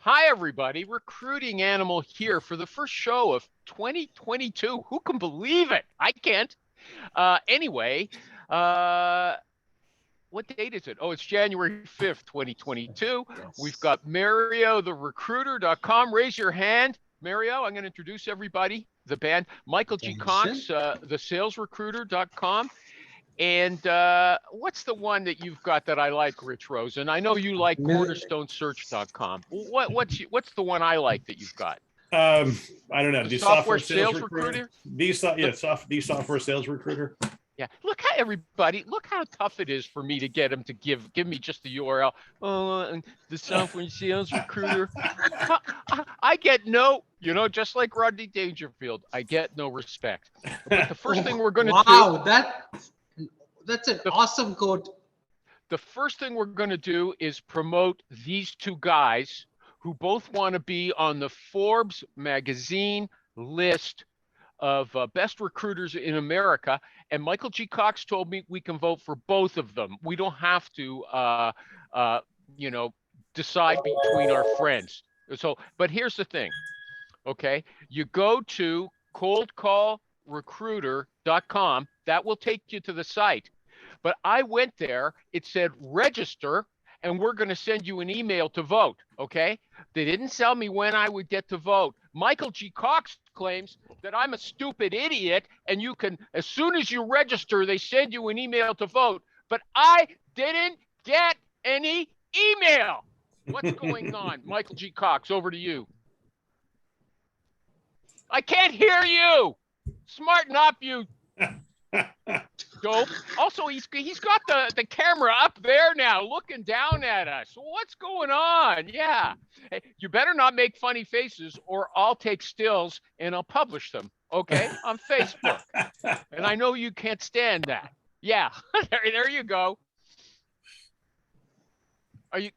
Hi, everybody. Recruiting Animal here for the first show of 2022. Who can believe it? I can't. Anyway, what date is it? Oh, it's January 5th, 2022. Yes. We've got Mario, the recruiter.com. Raise your hand. Mario, I'm going to introduce everybody, the band. Michael G. Cox, the salesrecruiter.com. And what's the one that you've got that I like, Rich Rosen? I know you like cornerstonesearch.com. What's the one I like that you've got? I don't know. The software sales recruiter? The software sales recruiter. Yeah. Look how tough it is for me to get him to give me just the URL. Oh, the software sales recruiter. I get no, just like Rodney Dangerfield, I get no respect. But the first thing we're going to do. Wow, that's an awesome quote. The first thing we're going to do is promote these two guys who both want to be on the Forbes magazine list of best recruiters in America. And Michael G. Cox told me we can vote for both of them. We don't have to, decide between our friends. So, but here's the thing, okay? You go to coldcallrecruiter.com. That will take you to the site. But I went there, it said register, and we're going to send you an email to vote, okay? They didn't tell me when I would get to vote. Michael G. Cox claims that I'm a stupid idiot, and you can, as soon as you register, they send you an email to vote. But I didn't get any email. What's going on? Michael G. Cox, over to you. I can't hear you. Smarten up, you dope. Also, he's got the camera up there now looking down at us. What's going on? Yeah. Hey, you better not make funny faces or I'll take stills and I'll publish them, okay, on Facebook. And I know you can't stand that. Yeah, there you go.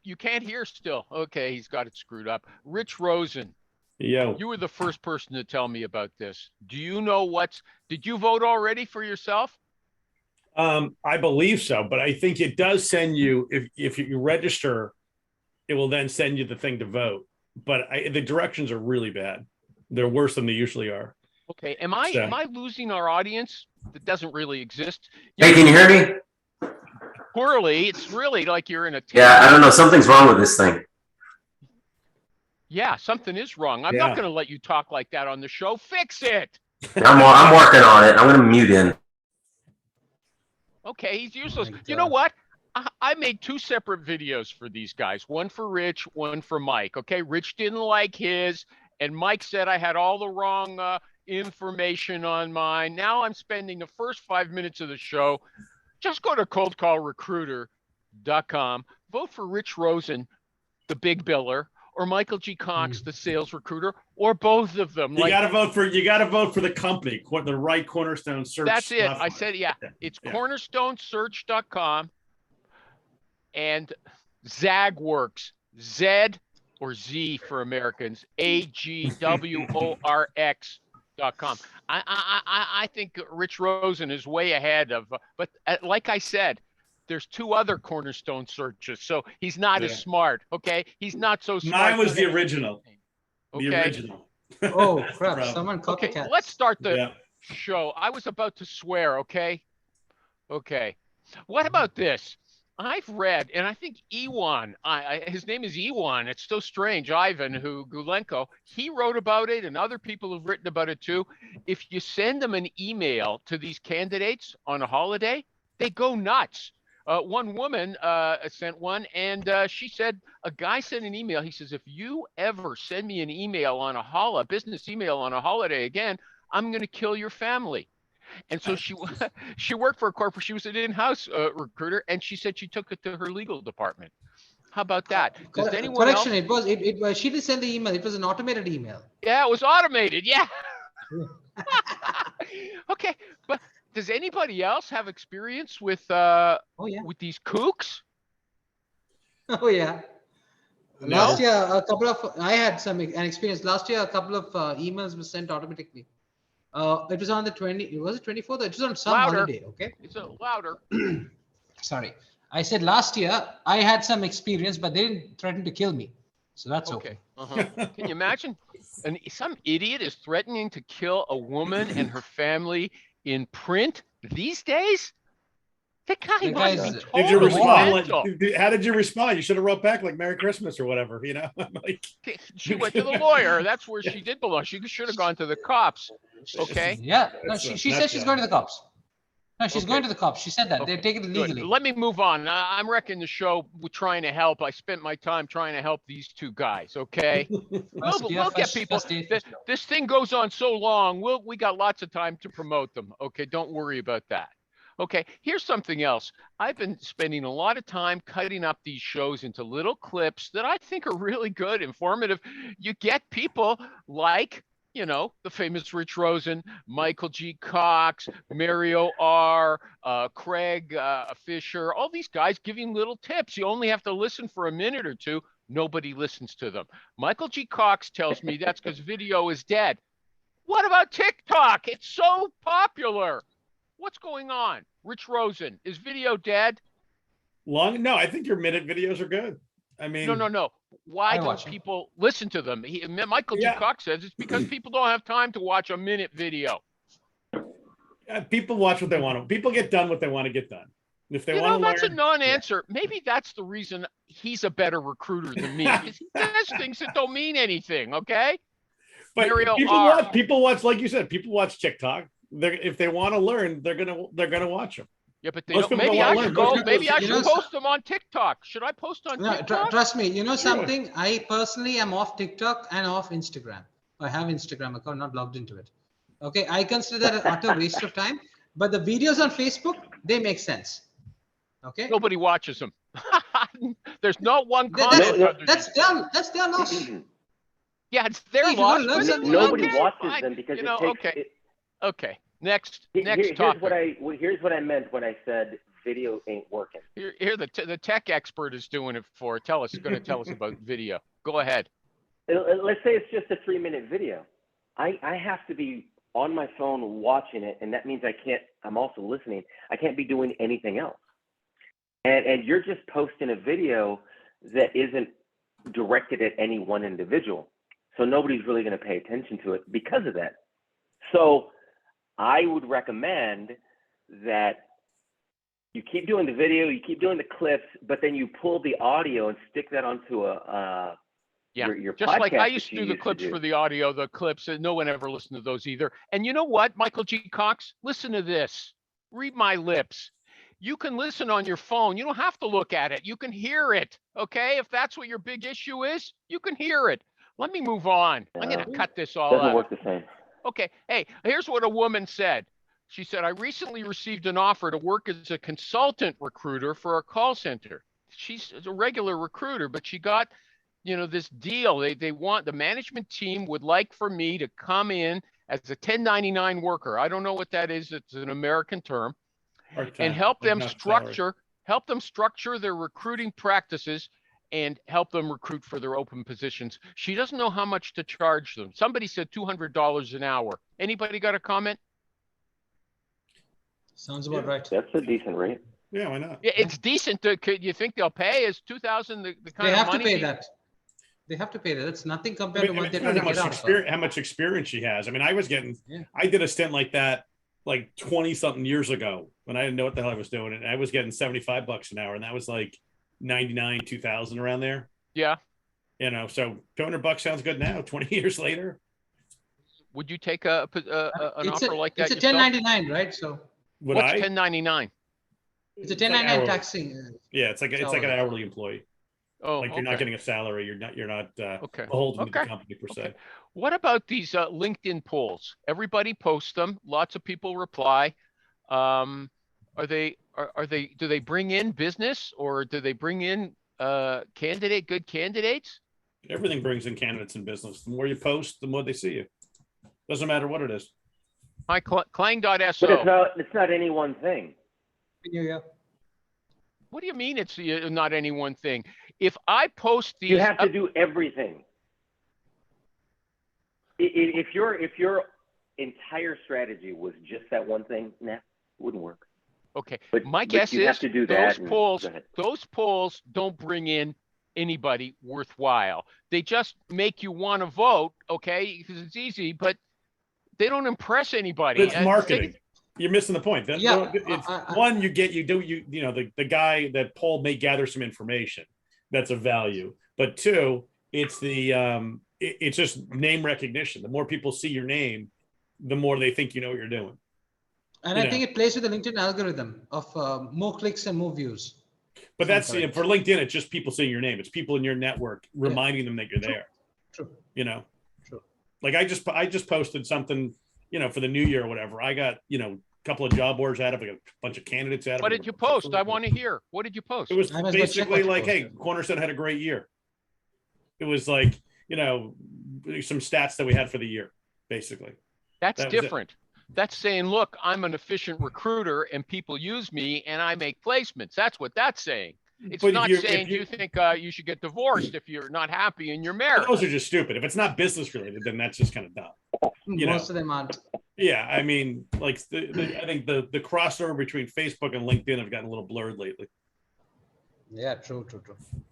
You can't hear still. Okay, he's got it screwed up. Rich Rosen. Yo. You were the first person to tell me about this. Do you know did you vote already for yourself? I believe so, but I think it does send you, if you register, it will then send you the thing to vote. But the directions are really bad. They're worse than they usually are. Okay, am I losing our audience that doesn't really exist? Hey, can you hear me? Poorly. It's really like you're in a Yeah, I don't know. Something's wrong with this thing. Yeah, something is wrong. I'm not going to let you talk like that on the show. Fix it. I'm working on it. I'm going to mute in. Okay, he's useless. You know what? I made two separate videos for these guys. One for Rich, one for Mike. Okay, Rich didn't like his, and Mike said I had all the wrong information on mine. Now I'm spending the first 5 minutes of the show. Just go to coldcallrecruiter.com. Vote for Rich Rosen, the big biller, or Michael G. Cox, the sales recruiter, or both of them. You got to vote for the company, the right Cornerstone Search. That's it. platform. I said, it's cornerstonesearch.com and ZagWorks, Z or Z for Americans, AGWORX.com. I think Rich Rosen is way ahead of, but like I said, there's two other Cornerstone searches, so he's not as smart. Okay, he's not so smart. Mine was the original. Okay. The original. Oh crap! Someone copycat. Okay, let's start the show. I was about to swear. Okay. What about this? I've read, and I think Iwan, his name is Iwan. It's so strange. Ivan Gulenko, he wrote about it, and other people have written about it too. If you send them an email to these candidates on a holiday, they go nuts. One woman sent one, and she said a guy sent an email. He says, if you ever send me an email on a business email on a holiday again, I'm going to kill your family. And so she worked for a corporate. She was an in-house recruiter, and she said she took it to her legal department. How about that? Does anyone Correction, else? it was she didn't send the email. It was an automated email. Yeah, it was automated. Yeah. Okay, but does anybody else have experience with with these kooks? Oh yeah. No. Last year, I had an experience. Last year, a couple of emails were sent automatically. It was on the 24th? It was on some holiday, okay? It's louder. Sorry. I said last year, I had some experience, but they didn't threaten to kill me. So that's Okay. okay. Can you imagine? And some idiot is threatening to kill a woman and her family in print these days? The guy The must guy's- be Did you totally respond? mental. How did you respond? You should have wrote back like Merry Christmas or whatever, you know? Like, She went to the lawyer. That's where she did belong. She should have gone to the cops. Okay. Yeah. No, That's she said nuts, she's yeah. going to the cops. No, she's Okay. going to the cops. She said that. Okay, They're taking it Good. legally. Let me move on. I'm wrecking the show with trying to help. I spent my time trying to help these two guys. Okay. We'll get people. This thing goes on so long. We got lots of time to promote them. Okay. Don't worry about that. Okay. Here's something else. I've been spending a lot of time cutting up these shows into little clips that I think are really good, informative. You get people like, the famous Rich Rosen, Michael G. Cox, Mario R., Craig Fisher, all these guys giving little tips. You only have to listen for a minute or two. Nobody listens to them. Michael G. Cox tells me that's because video is dead. What about TikTok? It's so popular. What's going on? Rich Rosen, is video dead? No, I think your minute videos are good. I mean, No. Why I don't watch 'em. people listen to them? Michael G. Yeah. Cox says it's because people don't have time to watch a minute video. people watch what they want to. People get done what they want to get done. If they want to That's learn, a non-answer. Maybe that's the reason he's a better recruiter than me. 'Cause he says things that don't mean anything. Okay. but Mario people R. watch. People watch, like you said. People watch TikTok. If they want to learn, they're gonna watch them. Yeah, but Most people maybe don't I wanna should learn. go. Most Maybe I You should know, post them on TikTok. Should I post on No, TikTok? trust me. You know Sure. something? I personally am off TikTok and off Instagram. I have Instagram account, not logged into it. Okay, I consider that an utter waste of time. But the videos on Facebook, they make sense. Okay, Nobody watches them. There's not one That- comment. No, under that's these. their loss. Yeah, it's their Hey, if you wanna loss. learn but something, Nobody okay, watches fine. them because You it know, takes. okay. Okay. Next Here's topic. here's what I meant when I said video ain't working. Here the tech expert is doing it for. Going to tell us about video. Go ahead. Let's say it's just a 3-minute video. I have to be on my phone watching it, and that means I'm also listening. I can't be doing anything else. And you're just posting a video that isn't directed at any one individual. So nobody's really going to pay attention to it because of that. So I would recommend that you keep doing the video, you keep doing the clips, but then you pull the audio and stick that onto your Just like podcast I used that to you do the clips for the audio, the clips, and no one ever listened to those either. And you know what, Michael G. Cox, listen to this. Read my lips. You can listen on your phone. You don't have to look at it. You can hear it. Okay. If that's what your big issue is, you can hear it. Let me move on. I'm going to cut this all Doesn't out. work the same. Okay. Hey, here's what a woman said. She said, I recently received an offer to work as a consultant recruiter for a call center. She's a regular recruiter, but she got, this deal. They want, the management team would like for me to come in as a 1099 worker. I don't know what that is. It's an American term. And help them structure their recruiting practices and help them recruit for their open positions. She doesn't know how much to charge them. Somebody said $200 an hour. Anybody got a comment? Sounds about right. That's a decent rate. Yeah, why not? Yeah, it's decent. Could you think they'll pay? Is 2,000 the kind They of have to money? pay that. They have to pay that. That's nothing I compared to mean, what they're depends trying to get out of her. how much experience she has. I mean, I Yeah. did a stint like that like 20 something years ago when I didn't know what the hell I was doing. And I was getting $75 an hour. And that was like 99, 2000 around there. Yeah. So $200 sounds good now, 20 years later. Would you take an offer like that? It's a yourself? 1099, right? So Would What's I? 1099? it's a It's like 1099 hourly. taxing. Yeah, it's like an hourly employee. Oh, Like you're not getting a salary. You're not okay. beholden to the Okay. company per se. Okay. What about these LinkedIn polls? Everybody posts them. Lots of people reply. Do they bring in business or do they bring in good candidates? Everything brings in candidates in business. The more you post, the more they see you. Doesn't matter what it is. Hi, Clang.so. But it's not any one thing. Yeah. What do you mean it's not any one thing? If I post these, You have to do everything. If your entire strategy was just that one thing, it wouldn't work. okay. But My but guess you have is to do that. those polls Go ahead. don't bring in anybody worthwhile. They just make you want to vote, okay, because it's easy, but they don't impress anybody. But it's marketing. You're missing the point. Yeah, It's one, the guy that poll may gather some information that's of value, but two, it's it's just name recognition. The more people see your name, the more they think you know what you're doing. And I think it plays with the LinkedIn algorithm of more clicks and more views. But that's for LinkedIn, it's just people seeing your name. It's people in your network reminding them that you're there. True. You know, True. Like I just posted something, for the new year or whatever. I got, a couple of job boards out of a bunch of candidates out of. What did you post? I want to hear. What did you post? It was I must go check basically what you like, hey, posted. Cornerstone had a great year. It was like, some stats that we had for the year, basically. That's That was it. different. That's saying, look, I'm an efficient recruiter and people use me and I make placements. That's what that's saying. It's But not if saying you you think you should get divorced if you're not happy in your marriage. those are just stupid. If it's not business related, then that's just kind of dumb. Most of them aren't. Yeah, I mean, like I think the crossover between Facebook and LinkedIn have gotten a little blurred lately. Yeah, true.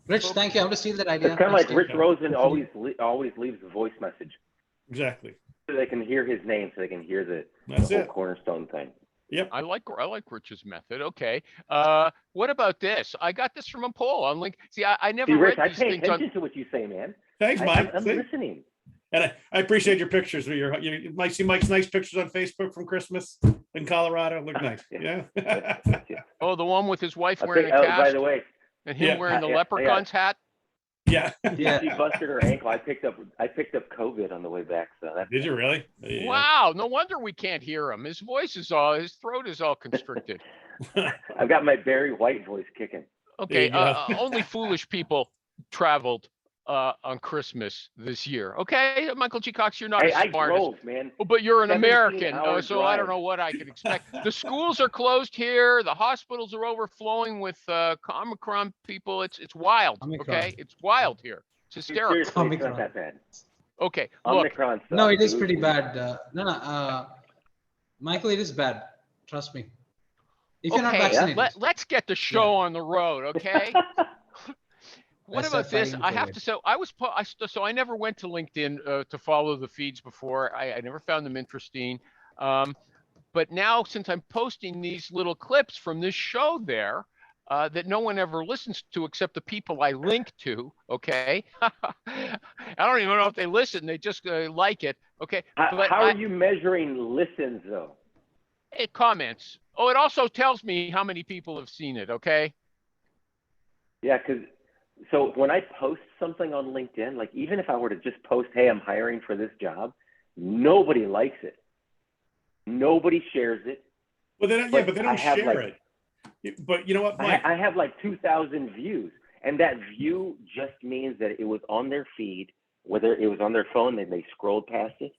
Rich, thank you. I want to steal that idea. It's kind of like Thanks, Rich Steve. Rosen always leaves a voice message Exactly. so they can hear his name, so they can hear the That's whole it. Cornerstone thing. Yep. I like Rich's method. Okay. What about this? I got this from a poll on LinkedIn. See, I never See, read Rich, I these pay things on. attention to what you say, man. Thanks, Mike. I'm See? listening. And I appreciate your pictures. You might see Mike's nice pictures on Facebook from Christmas in Colorado. Look nice. Yeah. Oh, the one with his wife wearing a By cast the way, and him Yeah. wearing the Yeah, leprechaun's hat. Yeah. Yeah. she busted her ankle. I picked up COVID on the way back. So that's Did you really? Yeah. Wow. No wonder we can't hear him. His throat is all constricted. I've got my Barry White voice kicking. Okay. There you go. Only foolish people traveled on Christmas this year. Okay, Michael G. Cox, you're not Hey, as I smart as. drove, man. Oh, but you're an 17 American, hour so I don't drive. know what I could expect. The schools are closed here. The hospitals are overflowing with Omicron people. It's wild. Omicron. Okay, it's wild here. It's hysterical. Seriously, it's Omicron. not that bad. Okay, look. Omicron sucks, No, it is dude. pretty bad. Michael, it is bad. Trust me. If you're not Okay, vaccinated. let's get the show on the road. Okay. What Let's about start this? fighting I for have it. to say, so I never went to LinkedIn to follow the feeds before. I never found them interesting. But now, since I'm posting these little clips from this show there that no one ever listens to except the people I link to, okay? I don't even know if they listen. They just like it, okay? But How are you measuring listens, though? it comments. Oh, it also tells me how many people have seen it, okay? Yeah, so when I post something on LinkedIn, like even if I were to just post, hey, I'm hiring for this job, nobody likes it. Nobody shares it. Well, but they I don't have, share like- it. But you know what, Mike? I have like 2,000 views, and that view just means that it was on their feed, whether it was on their phone and they scrolled past it,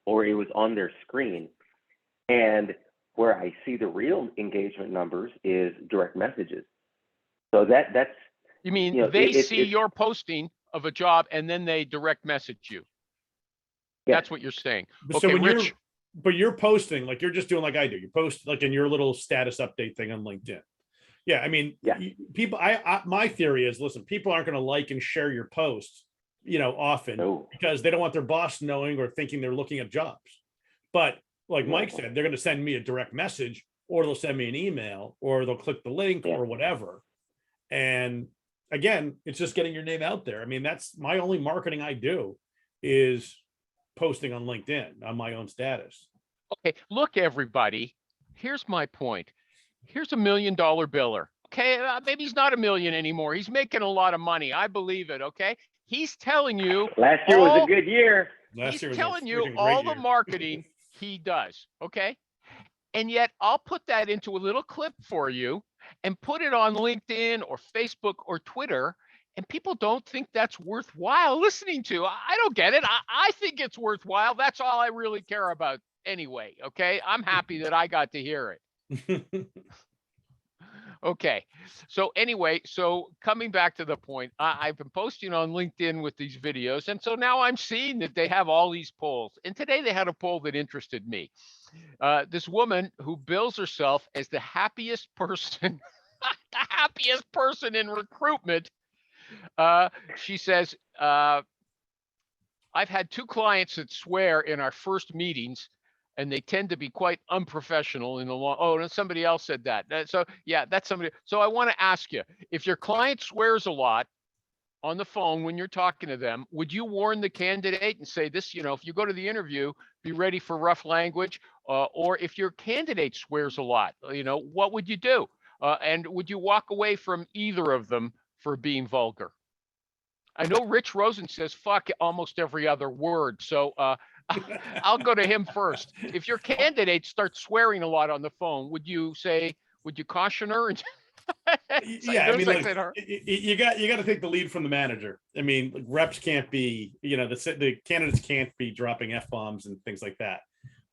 or it was on their screen. And where I see the real engagement numbers is direct messages. So that's You mean it- see your posting of a job and then they direct message you? Yeah. That's what you're saying. So Okay, when Rich. you're posting, like you're just doing like I do. You post like in your little status update thing on LinkedIn. Yeah, I mean, Yeah. people. My theory is, listen, people aren't going to like and share your posts, often no. because they don't want their boss knowing or thinking they're looking at jobs. But like Mike said, they're going to send me a direct message, or they'll send me an email, or they'll click the link, Yeah. or whatever. And again, it's just getting your name out there. I mean, that's my only marketing I do is posting on LinkedIn on my own status. Okay, look, everybody. Here's my point. Here's $1 million biller. Okay, maybe he's not $1 million anymore. He's making a lot of money. I believe it. Okay, he's telling you. Last year was all- a good year. Last year He's was a telling you freaking all great the year. marketing he does. Okay, and yet I'll put that into a little clip for you and put it on LinkedIn or Facebook or Twitter. And people don't think that's worthwhile listening to. I don't get it. I think it's worthwhile. That's all I really care about anyway. Okay. I'm happy that I got to hear it. Okay. So anyway, coming back to the point, I've been posting on LinkedIn with these videos. And so now I'm seeing that they have all these polls. And today they had a poll that interested me. This woman who bills herself as the happiest person, the happiest person in recruitment, She says, I've had 2 clients that swear in our first meetings, and they tend to be quite unprofessional in the long. Oh, and somebody else said that. So yeah, that's somebody. So I want to ask you, if your client swears a lot on the phone when you're talking to them, would you warn the candidate and say this, if you go to the interview, be ready for rough language? Or if your candidate swears a lot, what would you do? And would you walk away from either of them for being vulgar? I know Rich Rosen says fuck almost every other word. So I'll go to him first. If your candidate starts swearing a lot on the phone, would you caution her? Yeah, I mean, like, you got to take the lead from the manager. I mean, like, reps can't be, the candidates can't be dropping F-bombs and things like that.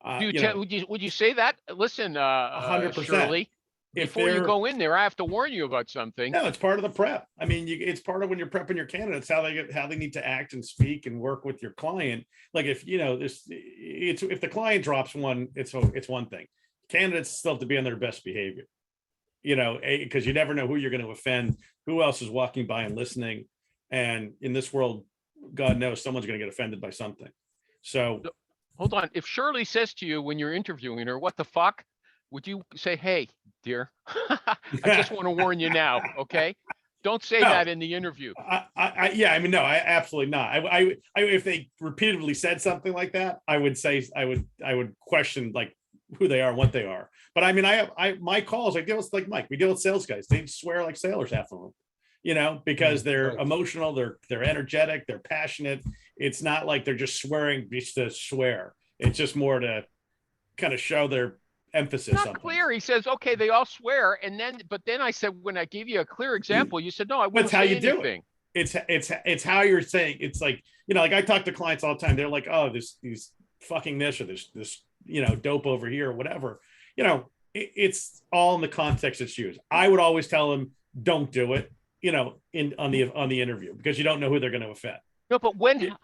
Would you say that? Listen, 100%. Shirley, before you go in there, I have to warn you about something. No, it's part of the prep. I mean, it's part of when you're prepping your candidates, how they need to act and speak and work with your client. Like if if the client drops one, it's one thing. Candidates still have to be on their best behavior. Because you never know who you're going to offend, who else is walking by and listening. And in this world, God knows someone's going to get offended by something. So hold on. If Shirley says to you when you're interviewing her, what the fuck, would you say, hey, dear, I just want to warn you now. Okay. Don't say that in the interview. I absolutely not. I if they repeatedly said something like that, I would say, I would question like who they are and what they are. But I mean, my calls, I deal with like Mike, we deal with sales guys. They swear like sailors, half of them, because they're emotional, they're energetic, they're passionate. It's not like they're just swearing just to swear. It's just more to kind of show their emphasis. Not clear. He says, okay, they all swear. But then I said, when I gave you a clear example, you said, no, I wouldn't say anything. Do it. It's how you're saying. It's like, like I talk to clients all the time. They're like, oh, these fucking this or this dope over here or whatever. It's all in the context it's used. I would always tell them, don't do it, on the interview, because you don't know who they're going to offend. No, but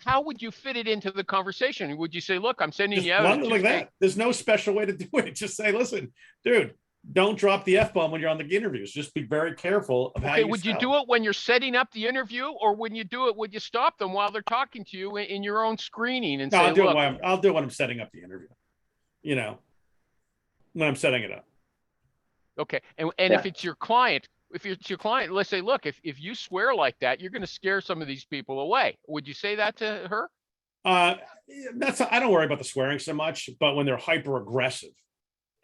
how would you fit it into the conversation? Would you say, look, I'm sending you out like that? There's no special way to do it. Just say, listen, dude, don't drop the F-bomb when you're on the interviews. Just be very careful of how you would you do it when you're setting up the interview, or when you do it, would you stop them while they're talking to you in your own screening and say, I'll do it when I'm setting up the interview, when I'm setting it up. Okay. And if it's your client, let's say, look, if you swear like that, you're going to scare some of these people away. Would you say that to her? I don't worry about the swearing so much, but when they're hyper aggressive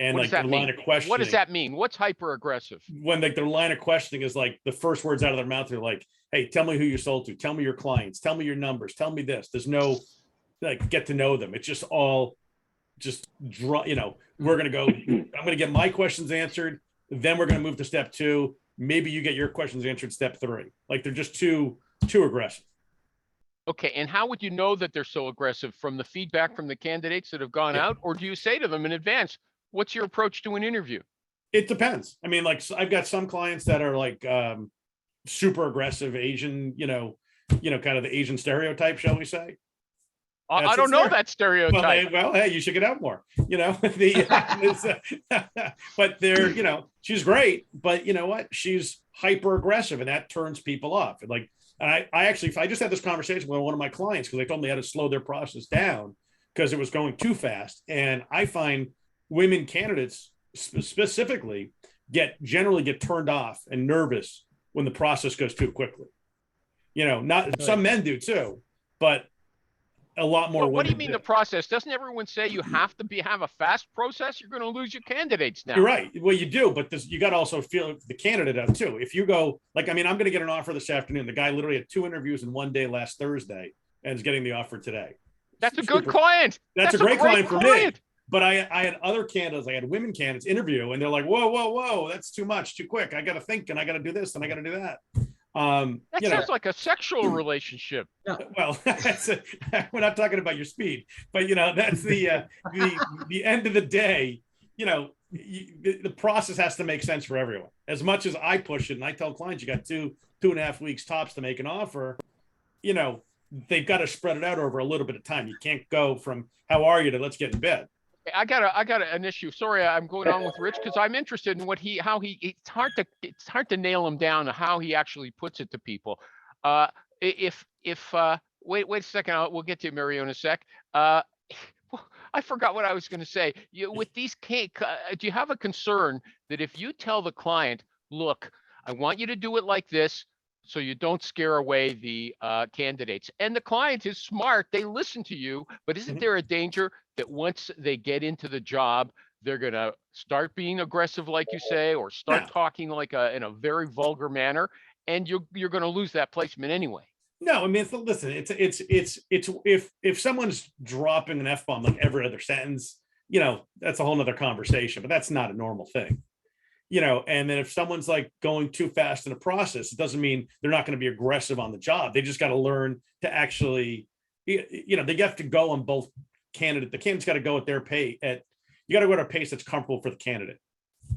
and like their line of questioning. What does that mean? What's hyper aggressive? When like their line of questioning is like the first words out of their mouth are like, hey, tell me who you sold to, tell me your clients, tell me your numbers, tell me this. There's no like get to know them. It's just all we're going to go, I'm going to get my questions answered. Then we're going to move to step 2. Maybe you get your questions answered step 3. Like they're just too aggressive. Okay. And how would you know that they're so aggressive? From the feedback from the candidates that have gone out? Or do you say to them in advance, what's your approach to an interview? It depends. I mean, like I've got some clients that are like super aggressive Asian, kind of the Asian stereotype, shall we say? I don't know that stereotype. Well, hey, you should get out more, but they're, she's great, but you know what? She's hyper aggressive and that turns people off. And like, and I just had this conversation with one of my clients because they told me how to slow their process down because it was going too fast. And I find women candidates specifically generally get turned off and nervous when the process goes too quickly. Some men do too, but a lot more. What do you mean the process? Doesn't everyone say you have to have a fast process? You're going to lose your candidates now. You're right. Well, you do, but you got to also feel the candidate out too. If you go I'm going to get an offer this afternoon. The guy literally had 2 interviews in one day last Thursday and is getting the offer today. That's a good client. That's a great client for me. But I had other candidates, I had women candidates interview and they're like, whoa, that's too much, too quick. I got to think and I got to do this and I got to do that. That sounds like a sexual relationship. Well, we're not talking about your speed, but that's the end of the day. The process has to make sense for everyone. As much as I push it, and I tell clients, you got 2.5 weeks tops to make an offer. They've got to spread it out over a little bit of time. You can't go from how are you to let's get in bed. I got an issue. Sorry, I'm going on with Rich because I'm interested in it's hard to nail him down to how he actually puts it to people. Wait a second, we'll get to you, Mario, in a sec. Uh, I forgot what I was going to say. With these do you have a concern that if you tell the client, look, I want you to do it like this, so you don't scare away the candidates, and the client is smart, they listen to you, but isn't there a danger that once they get into the job, they're going to start being aggressive, like you say, or start talking like in a very vulgar manner, and you're going to lose that placement anyway? No, I mean, listen, it's if someone's dropping an F-bomb like every other sentence, that's a whole nother conversation, but that's not a normal thing. And then if someone's like going too fast in the process, it doesn't mean they're not going to be aggressive on the job. They just got to learn to actually, they have to go on both candidate. The candidate's got to go at their pace. You got to go at a pace that's comfortable for the candidate.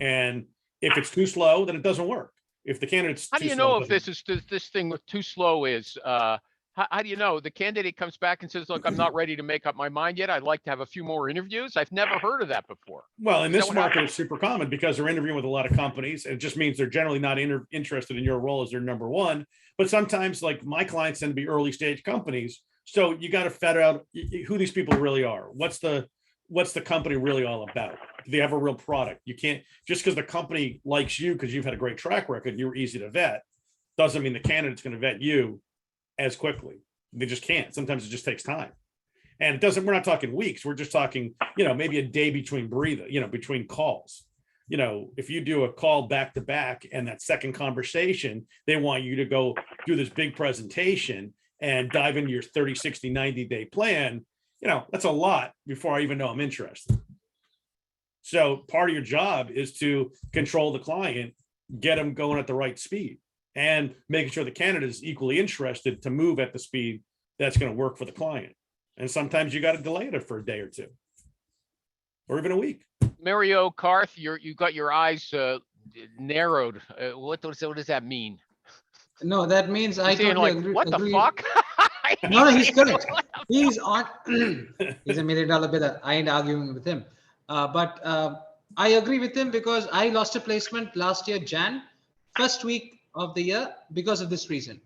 And if it's too slow, then it doesn't work. If the candidate's how do you know if this thing with too slow is? How do you know? The candidate comes back and says, "Look, I'm not ready to make up my mind yet. I'd like to have a few more interviews." I've never heard of that before. Well, in this market, it's super common because they're interviewing with a lot of companies. It just means they're generally not interested in your role as their number one. But sometimes, like my clients tend to be early stage companies, so you got to figure out who these people really are. What's the company really all about? Do they have a real product? You can't just because the company likes you because you've had a great track record, you're easy to vet, doesn't mean the candidate's going to vet you as quickly. They just can't. Sometimes it just takes time. And it doesn't, we're not talking weeks. We're just talking, maybe a day between between calls. If you do a call back to back and that second conversation, they want you to go do this big presentation and dive into your 30, 60, 90-day plan. That's a lot before I even know I'm interested. So part of your job is to control the client, get them going at the right speed, and making sure the candidate is equally interested to move at the speed that's going to work for the client. And sometimes you got to delay it for a day or two, or even a week. Mario Karth, you got your eyes narrowed. What does that mean? No, that means I totally agree. What the fuck? No, he's correct. He's on. He's $1 million bidder. I ain't arguing with him. But I agree with him because I lost a placement last year, first week of the year, because of this reason.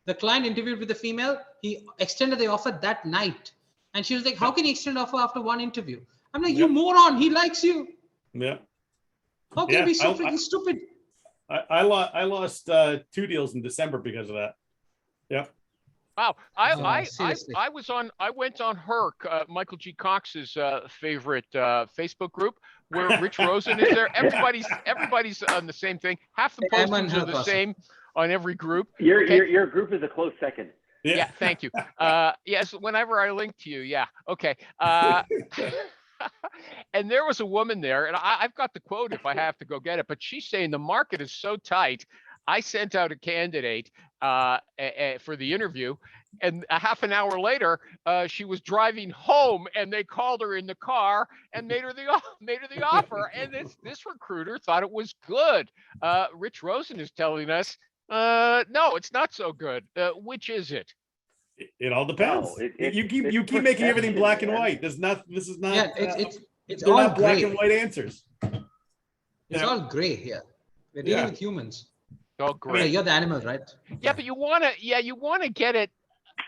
The client interviewed with the female. He extended the offer that night. And she was like, how can he extend offer after one interview? I'm like, you moron. He likes you. Yeah. How can you be so freaking stupid? I lost 2 deals in December because of that. Yeah. Wow. I went on Herc, Michael G. Cox's favorite Facebook group, where Rich Rosen is there. Everybody's on the same thing. Half the postings are the same on every group. Your group is a close second. Yeah, thank you. Yes, whenever I link to you, yeah. Okay. And there was a woman there, and I've got the quote if I have to go get it, but she's saying the market is so tight. I sent out a candidate for the interview, and a half an hour later, she was driving home, and they called her in the car and made her the offer. And this recruiter thought it was good. Rich Rosen is telling us, no, it's not so good. Which is it? It all depends. No, you keep making everything black and white. This is not. Yeah, it's all all black gray. and white answers. It's all gray here. We're dealing with humans. Oh, great. Yeah, you're the animal, right? Yeah, but you want to get it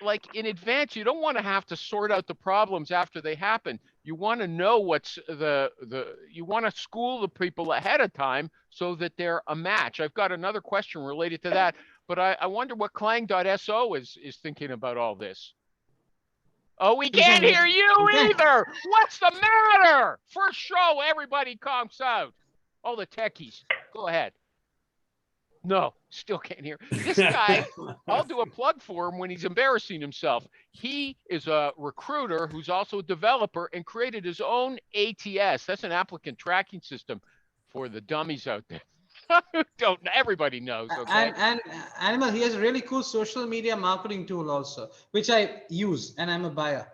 like in advance. You don't want to have to sort out the problems after they happen. You want to know what's you want to school the people ahead of time so that they're a match. I've got another question related to that, but I wonder what Clang.so is thinking about all this. Oh, we can't hear you either. What's the matter? First show, everybody comes out. All the techies. Go ahead. No, still can't hear. This guy, I'll do a plug for him when he's embarrassing himself. He is a recruiter who's also a developer and created his own ATS. That's an applicant tracking system for the dummies out there. Everybody knows. Okay? And Animal, he has a really cool social media marketing tool also, which I use, and I'm a buyer.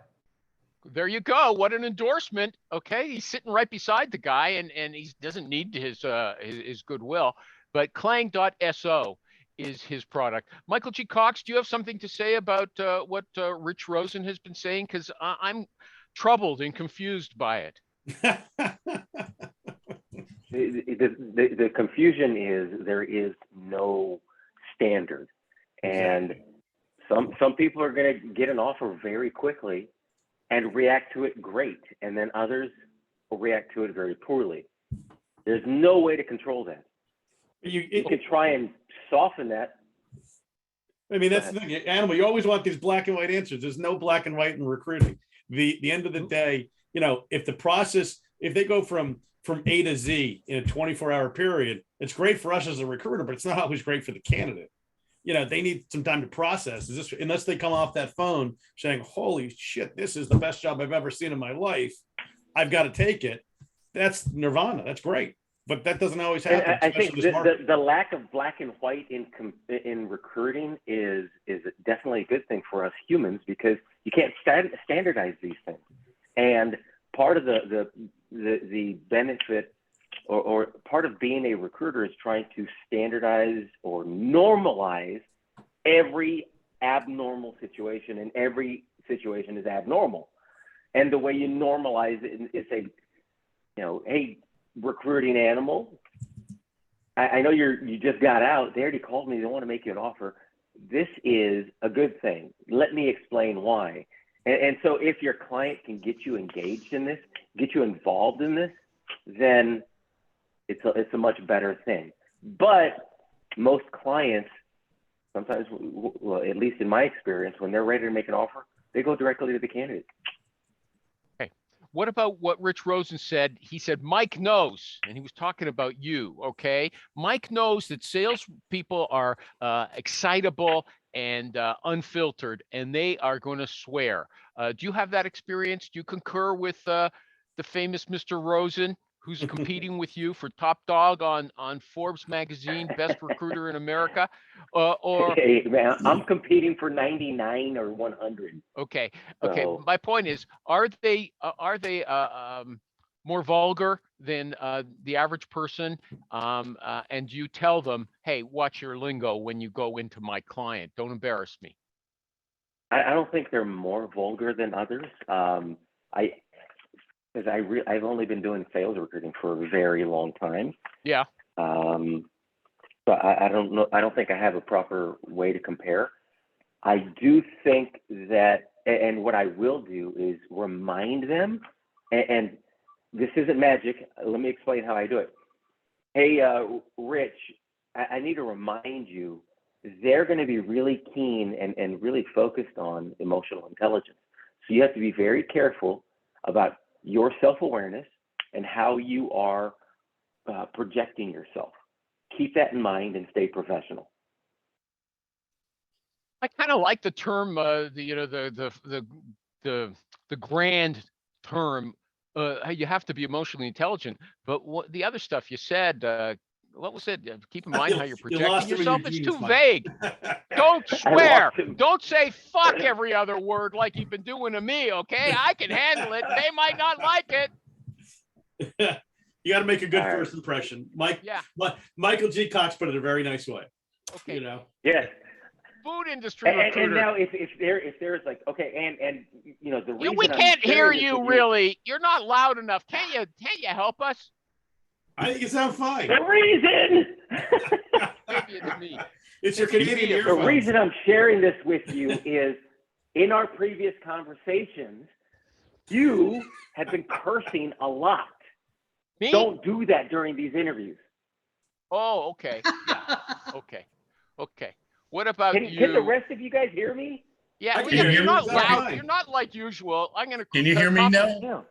There you go. What an endorsement. Okay, he's sitting right beside the guy, and he doesn't need his goodwill. But Clang.so is his product. Michael G. Cox, do you have something to say about what Rich Rosen has been saying? Because I'm troubled and confused by it. The confusion is there is no standard, and Some people are going to get an offer very quickly and react to it great, and then others will react to it very poorly. There's no way to control that. You can try and soften that. I mean, that's the thing, Animal, you always want these black and white answers. There's no black and white in recruiting. The end of the day, you know, if the process, if they go from A to Z in a 24-hour period, it's great for us as a recruiter, but it's not always great for the candidate. You know, they need some time to process. Is this, unless they come off that phone saying, holy shit, this is the best job I've ever seen in my life, I've got to take it. That's nirvana. That's great. But that doesn't always happen. I think the lack of black and white in recruiting is definitely a good thing for us humans, because you can't standardize these things. And part of the benefit or part of being a recruiter is trying to standardize or normalize every abnormal situation, and every situation is abnormal. And the way you normalize it is say, you know, hey, recruiting Animal, I know you just got out. They already called me. They want to make you an offer. This is a good thing. Let me explain why. And so if your client can get you engaged in this, get you involved in this, then it's a much better thing. But most clients, sometimes, well, at least in my experience, when they're ready to make an offer, they go directly to the candidate. What about what Rich Rosen said? He said, Mike knows, and he was talking about you, okay? Mike knows that salespeople are excitable and unfiltered, and they are going to swear. Do you have that experience? Do you concur with the famous Mr. Rosen, who's competing with you for top dog on Forbes magazine, best recruiter in America? Or hey, man, I'm competing for 99 or 100. Okay. So, My point is, are they more vulgar than the average person? And you tell them, hey, watch your lingo when you go into my client. Don't embarrass me. I don't think they're more vulgar than others. Because I've only been doing sales recruiting for a very long time. Yeah. So I don't know. I don't think I have a proper way to compare. I do think that, and what I will do is remind them, and this isn't magic. Let me explain how I do it. Hey, Rich, I need to remind you, they're going to be really keen and really focused on emotional intelligence. So you have to be very careful about your self-awareness and how you are projecting yourself. Keep that in mind and stay professional. I kind of like the term, the grand term. You have to be emotionally intelligent. But what the other stuff you said, what was it? Keep in mind how you're projecting yourself. It's too vague. Don't swear. Don't say fuck every other word like you've been doing to me. Okay, I can handle it. They might not like it. You got to make a good first impression, Mike. Yeah. Michael G. Cox put it a very nice way. Okay. You know. Yes. Food industry recruiter. And now if there's like, okay, and you know, the reason we can't hear you really. You're not loud enough. Can't you help us? I think you sound fine. The reason Maybe it's me. It's your Canadian earphones. The reason I'm sharing this with you is, in our previous conversations, you have been cursing a lot. Me? Don't do that during these interviews. Oh, okay. Yeah. Okay. What about you? Can the rest of you guys hear me? Yeah, can hear you're you. not It's loud. fine. You're not like usual. I'm gonna. Can you hear me now? Yeah.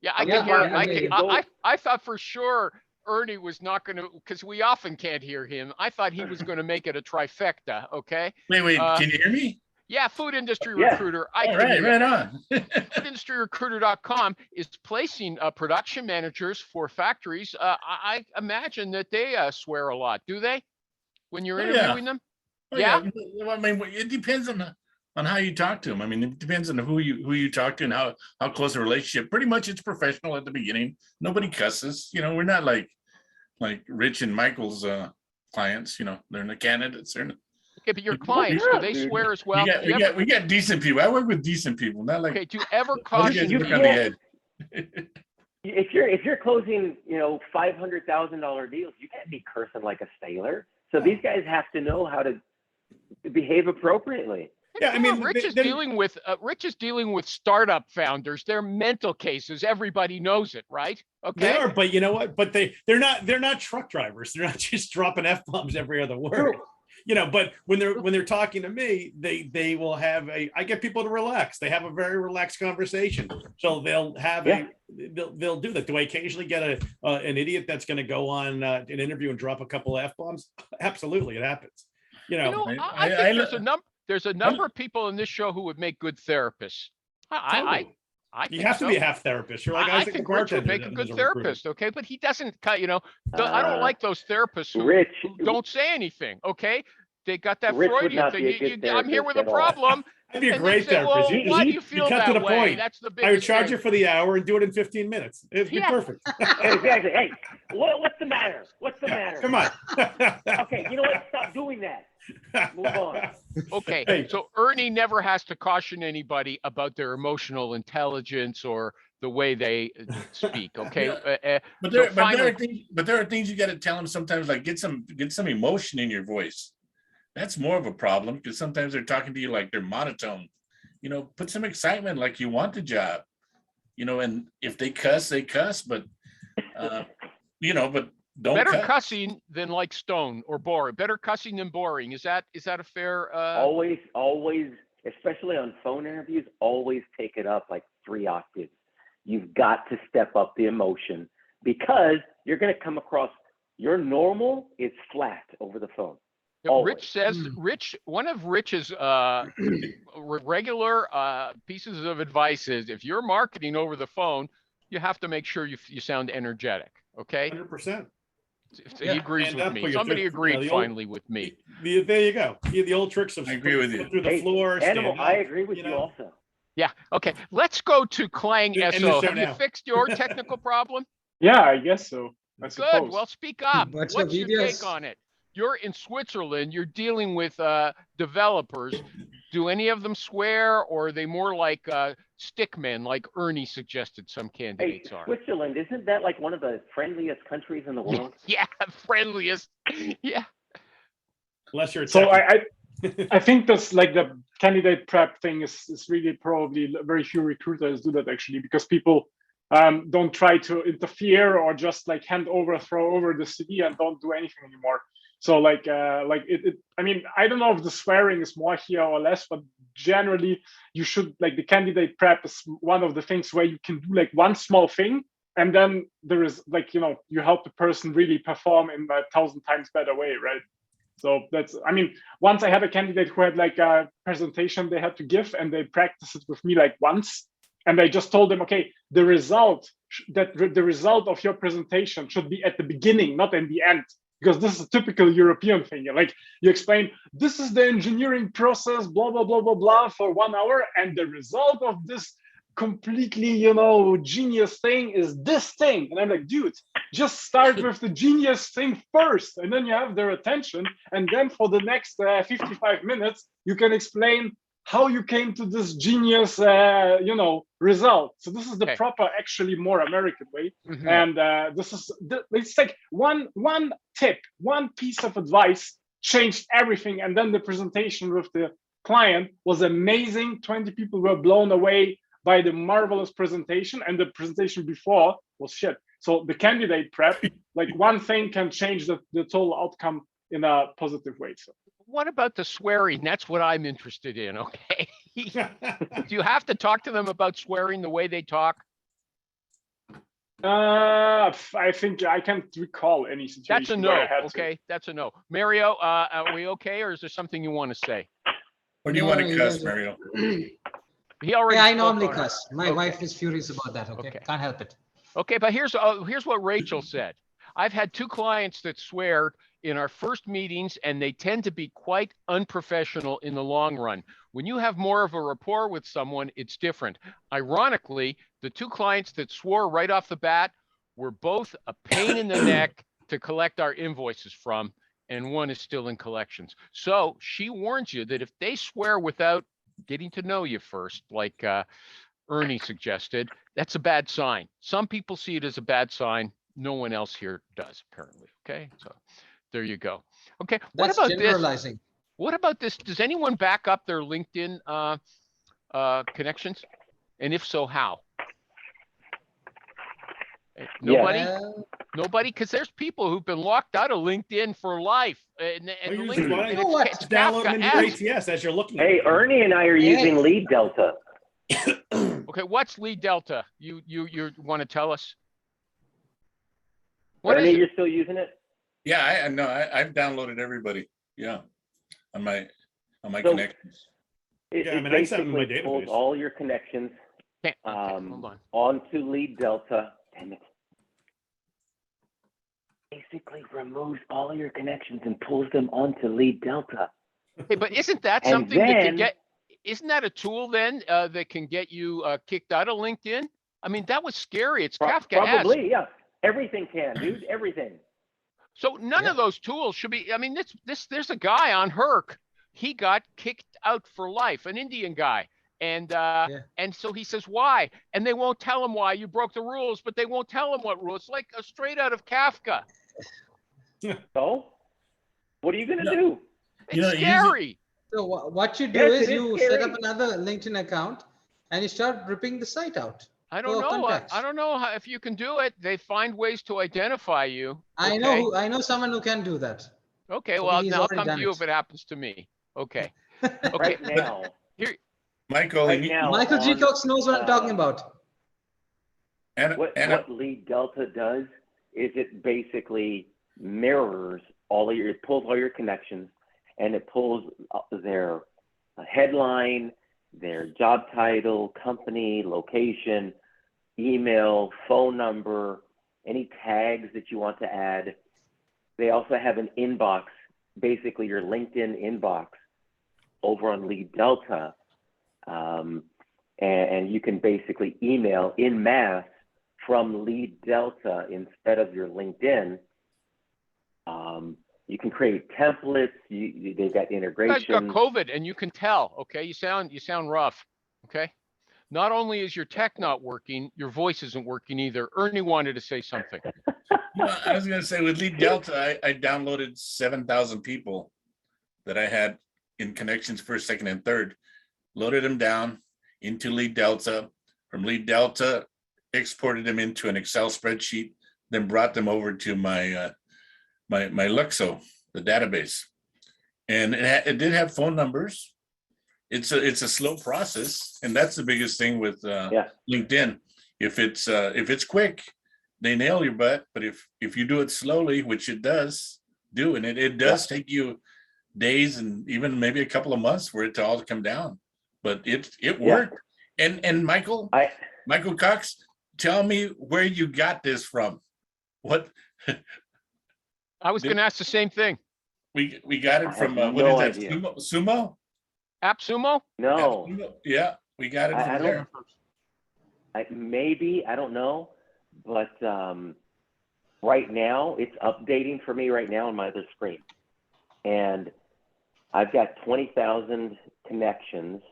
Yeah, I Yeah, can hear. I can hear you. I thought for sure Ernie was not going to, because we often can't hear him. I thought he was going to make it a trifecta. Okay. Wait, can you hear me? Yeah, food industry Yeah. recruiter. I All can right, hear you. right on. Foodindustryrecruiter.com is placing production managers for factories. I imagine that they swear a lot. Do they? When you're Oh, yeah. interviewing them? Oh, Yeah. Well, I mean, it depends on how you talk to them. I mean, it depends on who you talk to and how close the relationship. Pretty much, it's professional at the beginning. Nobody cusses. You know, we're not like Rich and Michael's clients. You know, they're the candidates. They're not, Okay, but your clients, do they swear as well? we got decent people. I work with decent people, not like Okay, do you ever those caution guys you look people? on the head. If you're closing, you know, $500,000 deals, you can't be cursing like a sailor. So these guys have to know how to behave appropriately. Yeah, I Come on, mean, Rich is dealing with startup founders. They're mental cases. Everybody knows it, right? they Okay. are, but you know what? But they're not truck drivers. They're not just dropping F-bombs every other word. True. You know, but when they're talking to me, they will have I get people to relax. They have a very relaxed conversation. So they'll have they'll do that. Do I occasionally get an idiot that's going to go on an interview and drop a couple of F-bombs? Absolutely, it happens. You know, I think there's a number of people in this show who would make good therapists. totally. I You think have to so. be a half therapist. You're like I Isaac the think Rich would bartender make a as good recruiter. therapist, okay? But he doesn't cut, I don't like those therapists who Rich, don't say anything, okay? They got that Rich would Freudian not thing. be a good I'm here with a therapist at all. problem. I'd be a And then great say, therapist. well, You why do just- you feel cut that to the way? point. That's the I would biggest charge thing. you for the hour and do it in 15 minutes. It'd be Yeah. perfect. Exactly. Hey, what's the matter? What's the matter? Come on. Okay, you know what? Stop doing that. Move on. Okay, Hey. so Ernie never has to caution anybody about their emotional intelligence or the way they speak, okay? But So there, finally- there are things you got to tell them sometimes, like get some emotion in your voice. That's more of a problem because sometimes they're talking to you like they're monotone. You know, put some excitement, like you want the job. You know, and if they cuss, they cuss, but but don't Better cuss. cussing than like stone or boring. Better cussing than boring. Is that a fair? Always, especially on phone interviews, always take it up like 3 octaves. You've got to step up the emotion because you're going to come across your normal is flat over the phone. Rich says, one of Rich's regular pieces of advice is if you're marketing over the phone, you have to make sure you sound energetic. Okay. 100%. So he agrees Stand with up, me. put your Somebody fist- agreed the old- finally with me. There you go. The old tricks of I agree with you. foot through the Hey, floor. Animal, stand I up, agree with you know. also. Yeah. Okay. Let's go to Clang End the SO. show Have you now. fixed your technical problem? Yeah, I guess so. I Good. suppose. Well, speak up. But What's your your take videos- on it? You're in Switzerland. You're dealing with developers. Do any of them swear, or are they more like stickmen, like Ernie suggested some Hey, candidates are? Switzerland, isn't that like one of the friendliest countries in the world? Yeah, friendliest. Yeah. Unless you're a So tech- I think that's like the candidate prep thing is really probably very few recruiters do that actually because people don't try to interfere or just like throw over the CV and don't do anything anymore. So like I mean, I don't know if the swearing is more here or less, but generally you should like the candidate prep is one of the things where you can do like one small thing and then there is like, you help the person really perform in a 1,000 times better way, right? So I mean, once I had a candidate who had like a presentation they had to give and they practiced it with me like once. And I just told them, okay, the result of your presentation should be at the beginning, not in the end, because this is a typical European thing. Like you explain, this is the engineering process, blah, blah, blah, blah, blah for 1 hour. And the result of this completely, genius thing is this thing. And I'm like, dude, just start with the genius thing first. And then you have their attention. And then for the next 55 minutes, you can explain how you came to this genius, result. So this is the Okay. proper, actually more American way. Mhm. And it's like one tip, one piece of advice changed everything. And then the presentation with the client was amazing. 20 people were blown away by the marvelous presentation, and the presentation before was shit. So the candidate prep, like one thing can change the total outcome in a positive way. So. What about the swearing? That's what I'm interested in. Okay. Do you have to talk to them about swearing the way they talk? I think I can't recall any situation. That's a where no. I had to. Okay. That's a no. Mario, are we okay? Or is there something you want to say? Or do you No, want to you cuss, guys- Mario? He already. Yeah, I spoke normally on it. cuss. My Okay. wife is furious about that. Okay, Okay. can't help it. Okay, but here's what Rachel said. I've had 2 clients that swear in our first meetings, and they tend to be quite unprofessional in the long run. When you have more of a rapport with someone, it's different. Ironically, the 2 clients that swore right off the bat were both a pain in the neck to collect our invoices from, and one is still in collections. So she warns you that if they swear without getting to know you first, like Ernie suggested, that's a bad sign. Some people see it as a bad sign. No one else here does, apparently. Okay, so there you go. Okay, what That's about this? generalizing. What about this? Does anyone back up their LinkedIn connections? And if so, how? Nobody? Well, Nobody? Because there's people who've been locked out of LinkedIn for life. And Well, LinkedIn, usually and You know what? it's download them into your Kafka-esque. ATS as you're looking. Hey, at them. Ernie and I are Hey. using Lead Delta. Okay, what's Lead Delta? You want to tell us? What Ernie, is it? you're still using it? Yeah, I know. I've downloaded everybody. Yeah, on my So- connections. Yeah, I mean, I set them in my basically pulls database. all your connections Okay, hold on. onto Lead Delta. Damn it. Basically removes all of your connections and pulls them onto Lead Delta. Hey, but isn't that And something that can then- get? Isn't that a tool then that can get you kicked out of LinkedIn? I mean, that was scary. It's Kafka-esque. Probably, yeah. Everything can, dude. Everything. So none Yeah. of those tools should be. I mean, there's a guy on Herc. He got kicked out for life, an Indian guy, and and so he says why, and they won't tell him why. You broke the rules, but they won't tell him what rules. It's like straight out of Kafka. So, what are you gonna No. do? It's You know, usually- scary. So what you do Yes, is it is you set up scary. another LinkedIn account and you start ripping the site out. I don't For know. contacts. I don't know if you can do it. They find ways to identify you. I Okay. know I know someone who can do that. Okay, So well, he's now I'll already come to done you it. if it happens to me. Okay. Okay. Right now, Michael, right and, now, Michael G. on, Cox knows what I'm talking about. what Lead Delta does is it basically mirrors it pulls all your connections, and it pulls their headline, their job title, company, location, email, phone number, any tags that you want to add. They also have an inbox, basically your LinkedIn inbox over on Lead Delta. And you can basically email in mass from Lead Delta instead of your LinkedIn. You can create templates. They've got You guys integration. got COVID, and you can tell. Okay, you sound rough. Okay. Not only is your tech not working, your voice isn't working either. Ernie wanted to say something. well, I was going to say with Lead Delta, I downloaded 7,000 people that I had in connections first, second, and third, loaded them down into Lead Delta. From Lead Delta, exported them into an Excel spreadsheet, then brought them over to my my Luxo, the database, and it did have phone numbers. It's a slow process, and that's the biggest thing with LinkedIn. If it's quick, they nail your butt. But if you do it slowly, which it does do, and it does take you days and even maybe a couple of months for it to all come down. But it worked. And Michael Cox, tell me where you got this from. What? I was going to ask the same thing. We got it from have what no is that? idea. Sumo? AppSumo? No, Sumo? Yeah, we got it I from don't- there. maybe, I don't know, but right now it's updating for me right now on my other screen. And I've got 20,000 connections,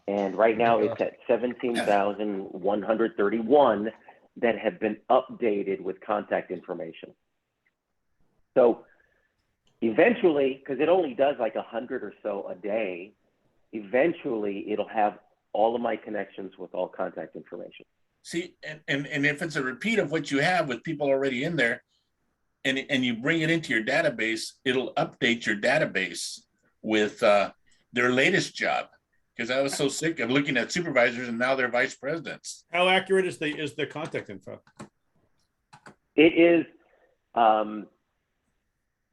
and right now it's at 17,131 that have been updated with contact information. So eventually, because it only does like 100 or so a day, eventually it'll have all of my connections with all contact information. See, and if it's a repeat of what you have with people already in there, and you bring it into your database, it'll update your database with their latest job. Because I was so sick of looking at supervisors and now they're vice presidents. How accurate is the contact info? It is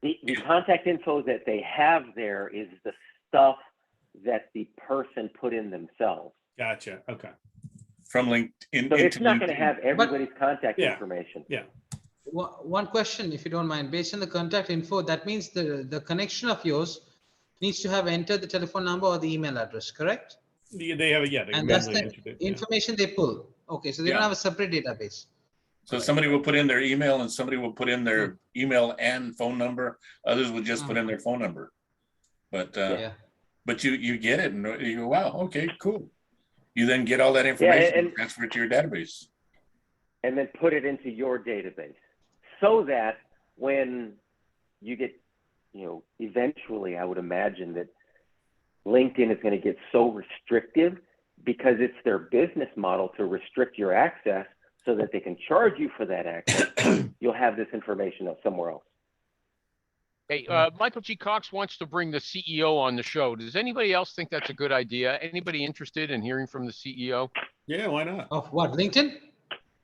the contact info that they have there is the stuff that the person put in themselves. Gotcha. Okay. From LinkedIn. So it's into not going to LinkedIn. have everybody's contact Yeah. information. Yeah. One question, if you don't mind, based on the contact info, that means the connection of yours needs to have entered the telephone number or the email address, correct? They have a, they And that's manually the entered it, yeah. information they pull. Okay, so they don't Yeah. have a separate database. So somebody will put in their email and somebody will put in their email and phone number. Others will just put in their phone number. But Yeah. but you get it and you go, wow, okay, cool. You then get all that information and transfer it to your database. And then put it into your database so that when you get eventually I would imagine that LinkedIn is going to get so restrictive because it's their business model to restrict your access so that they can charge you for that access. You'll have this information somewhere else. Hey, Michael G. Cox wants to bring the CEO on the show. Does anybody else think that's a good idea? Anybody interested in hearing from the CEO? Yeah, why not? Of what? LinkedIn?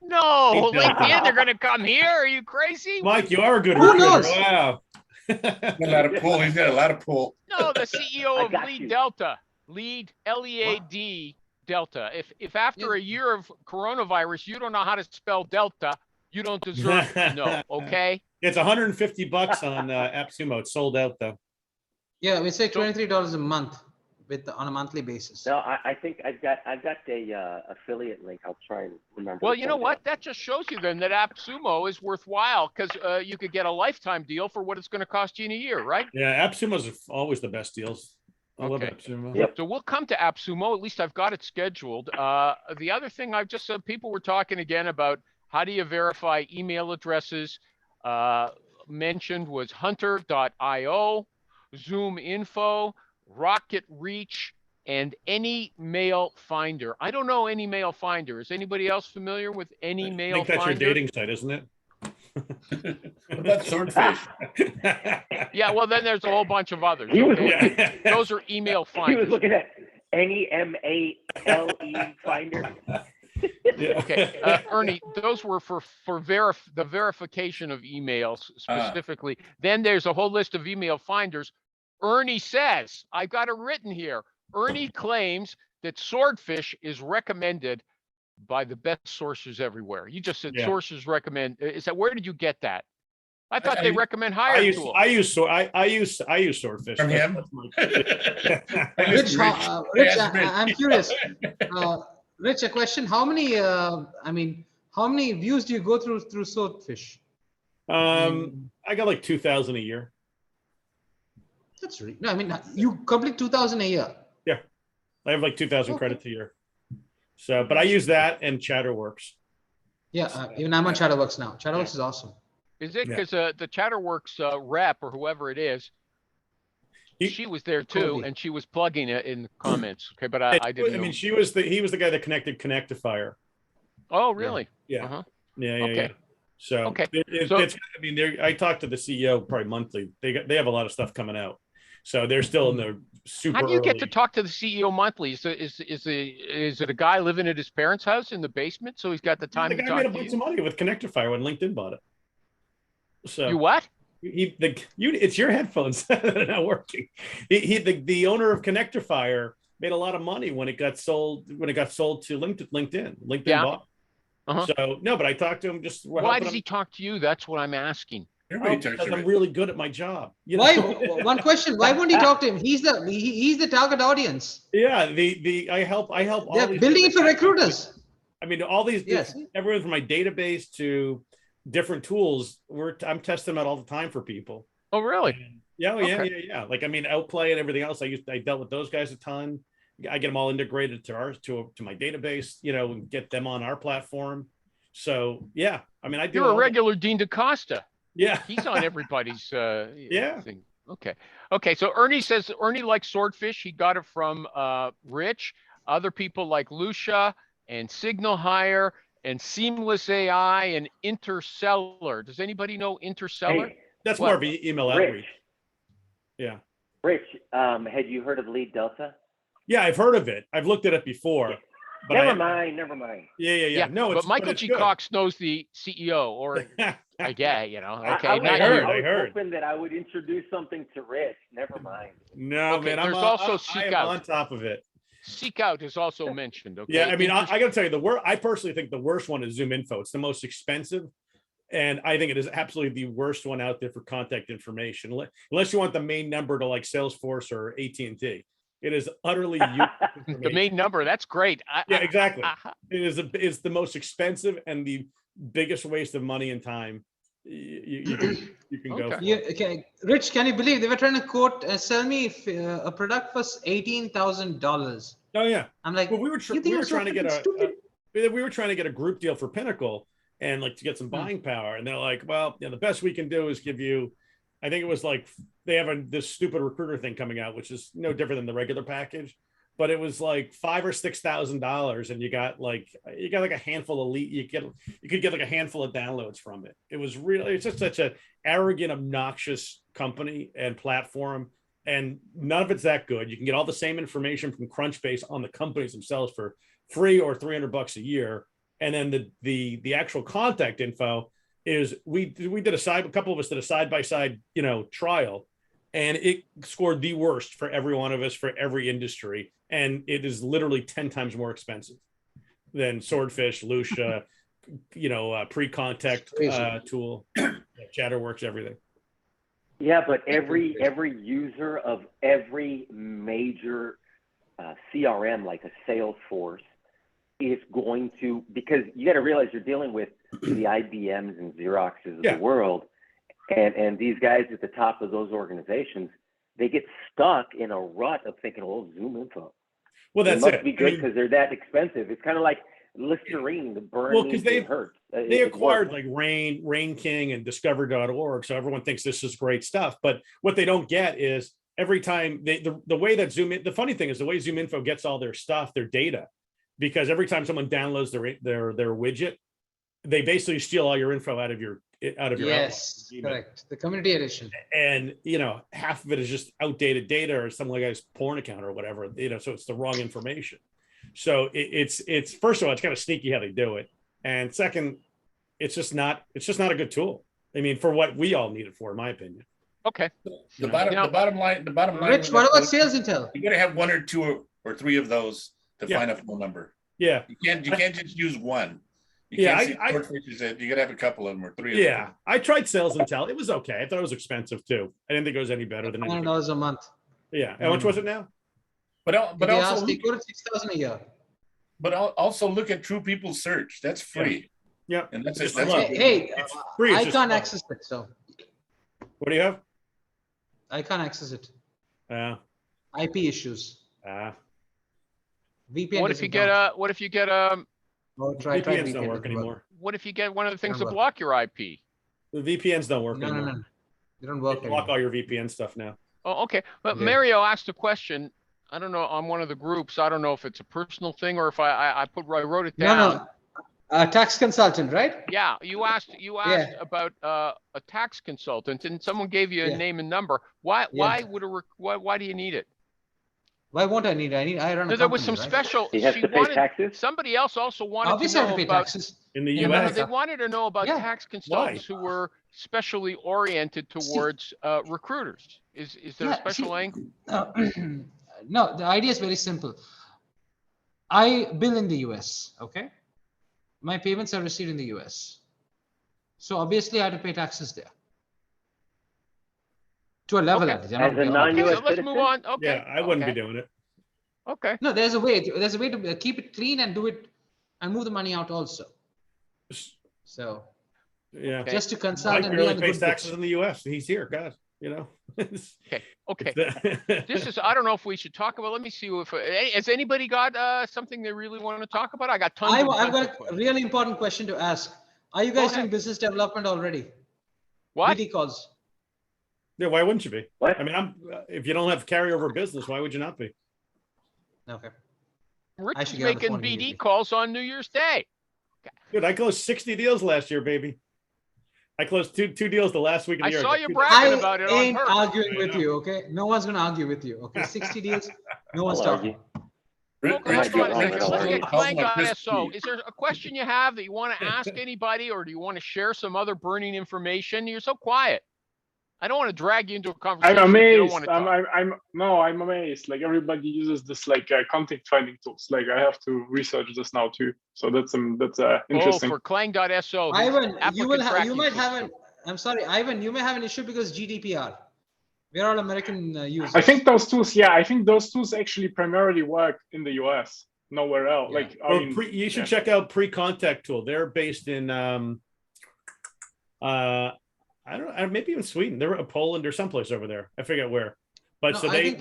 No, Hey, LinkedIn, they're going to come here. Are you crazy? Mike, you are a good Who recruiter. knows? Wow. A lot of pull. He's got a lot of pull. No, the CEO I of got Lead you. Delta, Lead, Lead Delta. If after a year of coronavirus, you don't know how to spell Delta, you don't deserve to know, okay? It's $150 on AppSumo. It's sold out though. Yeah, we say $23 a month on a monthly basis. No, I think I've got a affiliate link. I'll try and remember. Well, to you know send it what? out. That just shows you then that AppSumo is worthwhile because you could get a lifetime deal for what it's going to cost you in a year, right? Yeah, AppSumo's are always the best deals. I love Okay. AppSumo. Yep. So we'll come to AppSumo. At least I've got it scheduled. The other thing I've just people were talking again about how do you verify email addresses. Mentioned was hunter.io, Zoom Info, Rocket Reach, and Any Mail Finder. I don't know Any Mail Finder. Is anybody else familiar with Any I Mail think that's Finder? your dating site, isn't it? What about Swordfish? Yeah, well, then there's a whole bunch of others. He was okay? Yeah. Those are email He was finders. looking at NEMALE Finder. Yeah. Okay, Ernie, those were for the verification of emails specifically. Then there's a whole list of email finders. Ernie says, I've got it written here. Ernie claims that Swordfish is recommended by the best sources everywhere. You just said Yeah. sources recommend. Is that where did you get that? I thought I- they recommend I higher use tools. I use Swordfish. From him? my- Rich, Rich, I'm curious. Uh, Rich, a question. How many views do you go through Swordfish? I got like 2,000 a year. That's really, no, I mean, you complete 2,000 a year. I have like 2,000 Okay. credits a year. So, but I use that and Chatterworks. Yeah, even I'm on Chatterworks now. Chatterworks is awesome. Is it Yeah. because the Chatterworks rep or whoever it is, He- she was there too, Colby. and she was plugging it in the comments. Okay, but I didn't know. mean, he was the guy that connected Connectifier. Oh, really? Yeah. Uh-huh. Yeah. Okay. So, Okay. it's, I mean, I talk to the CEO probably monthly. They have a lot of stuff coming out. So they're still in the super How do you get to early- talk to the CEO monthly? Is it a guy living at his parents' house in the basement, so he's got the time The to guy talk made a to bunch of you? money with Connectify when LinkedIn bought it. So You what? it's your headphones that are not working. The owner of Connectify made a lot of money when it got sold to LinkedIn. LinkedIn Yeah. bought. Uh-huh. So no, but I talked to him just Why does he talk to you? That's what I'm asking. Everybody talks because to I'm Rich. really good at my job. You know? Why? One question. Why won't he talk to him? He's the target audience. Yeah, I help all They're these building it different for guys. recruiters. I mean, all these Yes. everyone from my database to different tools. I'm testing them out all the time for people. Oh, really? Yeah, Okay. yeah. Like I mean, Outplay and everything else. I dealt with those guys a ton. I get them all integrated to my database. And get them on our platform. So yeah, I mean, I do. You're a all that. regular Dean DaCosta. Yeah, He's on everybody's Yeah. thing. Okay. So Ernie says Ernie likes Swordfish. He got it from Rich. Other people like Lucia and Signal Hire and Seamless AI and Interstellar. Does anybody know Interstellar? Hey, that's What? more of an email Rich. outreach. Yeah, Rich, had you heard of Lead Delta? yeah, I've heard of it. I've looked at it before. But Never mind. Yeah. No, but Michael it's G. good. Cox knows the CEO, or I get, Okay, I not heard. you. I was heard. hoping that I would introduce something to Rich. Never mind. No, Okay, man, I'm there's also I Seek am Out. on top of it. Seek Out is also mentioned. Okay. Yeah, I mean, I got to tell you, I personally think the worst one is Zoom Info. It's the most expensive, and I think it is absolutely the worst one out there for contact information. Unless you want the main number to like Salesforce or AT&T, it is utterly useless the information. main number. That's great. Yeah, exactly. I- It's the most expensive and the biggest waste of money and time you can go Okay. for. Yeah, okay, Rich, can you believe they were trying to sell me a product for $18,000? Oh yeah. I'm like, Well, we were trying to get stupid? we were trying to get a group deal for Pinnacle and like to get some buying power, and they're like, well, the best we can do is give you I think it was like they have this stupid recruiter thing coming out, which is no different than the regular package, but it was like $5,000 or $6,000, and you got like a handful of you could get like a handful of downloads from it. It was really, it's just such an arrogant, obnoxious company and platform, and none of it's that good. You can get all the same information from Crunchbase on the companies themselves for free or $300 a year, and then the actual contact info is we did a couple of us did a side-by-side trial, and it scored the worst for every one of us for every industry, and it is literally 10 times more expensive than Swordfish, Lucia, pre-contact tool, Chatterworks, everything. Yeah, but every user of every major CRM like a Salesforce is going to, because you got to realize you're dealing with the IBMs and Xeroxes of the world, and these guys at the top of those organizations, they get stuck in a rut of thinking, "Oh, Zoom info." Well, that's it. Must be good because they're that expensive. It's kind of like Listerine, the burn. Well, because they acquired like Rain King and Discover.org, so everyone thinks this is great stuff. But what they don't get is every time the way that the funny thing is the way Zoom Info gets all their stuff, their data, because every time someone downloads their widget, they basically steal all your info out of your yes, correct, the community edition, and half of it is just outdated data or some guy's porn account or whatever, so it's the wrong information. So it's first of all, it's kind of sneaky how they do it, and second, it's just not a good tool. I mean, for what we all need it for, in my opinion. Okay. The bottom line. Rich, what about Sales Intel? You got to have one or two or three of those to find a phone number. Yeah. You can't just use one. You got to have a couple of them or three. Yeah, I tried Sales Intel. It was okay. I thought it was expensive too. I didn't think it was any better than $100 a month. Yeah. How much was it now? But also they go to 6,000 a year. But also look at True People Search. That's free. Yeah. And that's hey, free. I can't access it. So what do you have? I can't access it. IP issues. VPN. What if you get VPNs don't work anymore. What if you get one of the things to block your IP? The VPNs don't work anymore. No. They don't work. They block all your VPN stuff now. Oh, okay. But Mario asked a question. I don't know, on one of the groups. I don't know if it's a personal thing or if I wrote it down. No. Tax consultant, right? Yeah. You asked about a tax consultant, and someone gave you a name and number. Why do you need it? Why won't I need it? I run a company, there was some right? special. He has to pay taxes? Somebody else also wanted Obviously to know pay about taxes. In the US. They wanted to know about tax consultants who were specially oriented towards recruiters. Is there a special angle? No, the idea is very simple. I bill in the US, okay? My payments are received in the US. So obviously I have to pay taxes there. To a level at it. As a non-US so let's move on. Okay. Yeah, I wouldn't be doing it. Okay. No, there's a way to keep it clean and do it and move the money out also. So yeah, just to consult and really pays taxes in the US. He's here, God, Okay. This is, I don't know if we should talk about, let me see if, has anybody got something they really want to talk about? I got tons I've got a really important question to ask. Are you guys doing business development already? What? BD calls. Yeah, why wouldn't you be? What? I mean, if you don't have carryover business, why would you not be? Okay. Rich is making BD calls on New Year's Day. Dude, I closed 60 deals last year, baby. I closed two deals the last week of the year. I saw you bragging about it on ain't arguing with you, okay? No one's going to argue with you, okay? 60 deals, no one's talking. Let's get Clang.so. Is there a question you have that you want to ask anybody, or do you want to share some other burning information? You're so quiet. I don't want to drag you into a conversation. I'm amazed. I'm amazed. Like everybody uses this content finding tools. Like I have to research this now too. So that's interesting. For Clang.so. Ivan, you might have I'm sorry, Ivan, you may have an issue because GDPR. We're all American users. I think those tools, actually primarily work in the US, nowhere else. Yeah. You should check out Pre-Contact Tool. They're based in I don't know, maybe even Sweden. They're in Poland or someplace over there. I forget where. But Sweden,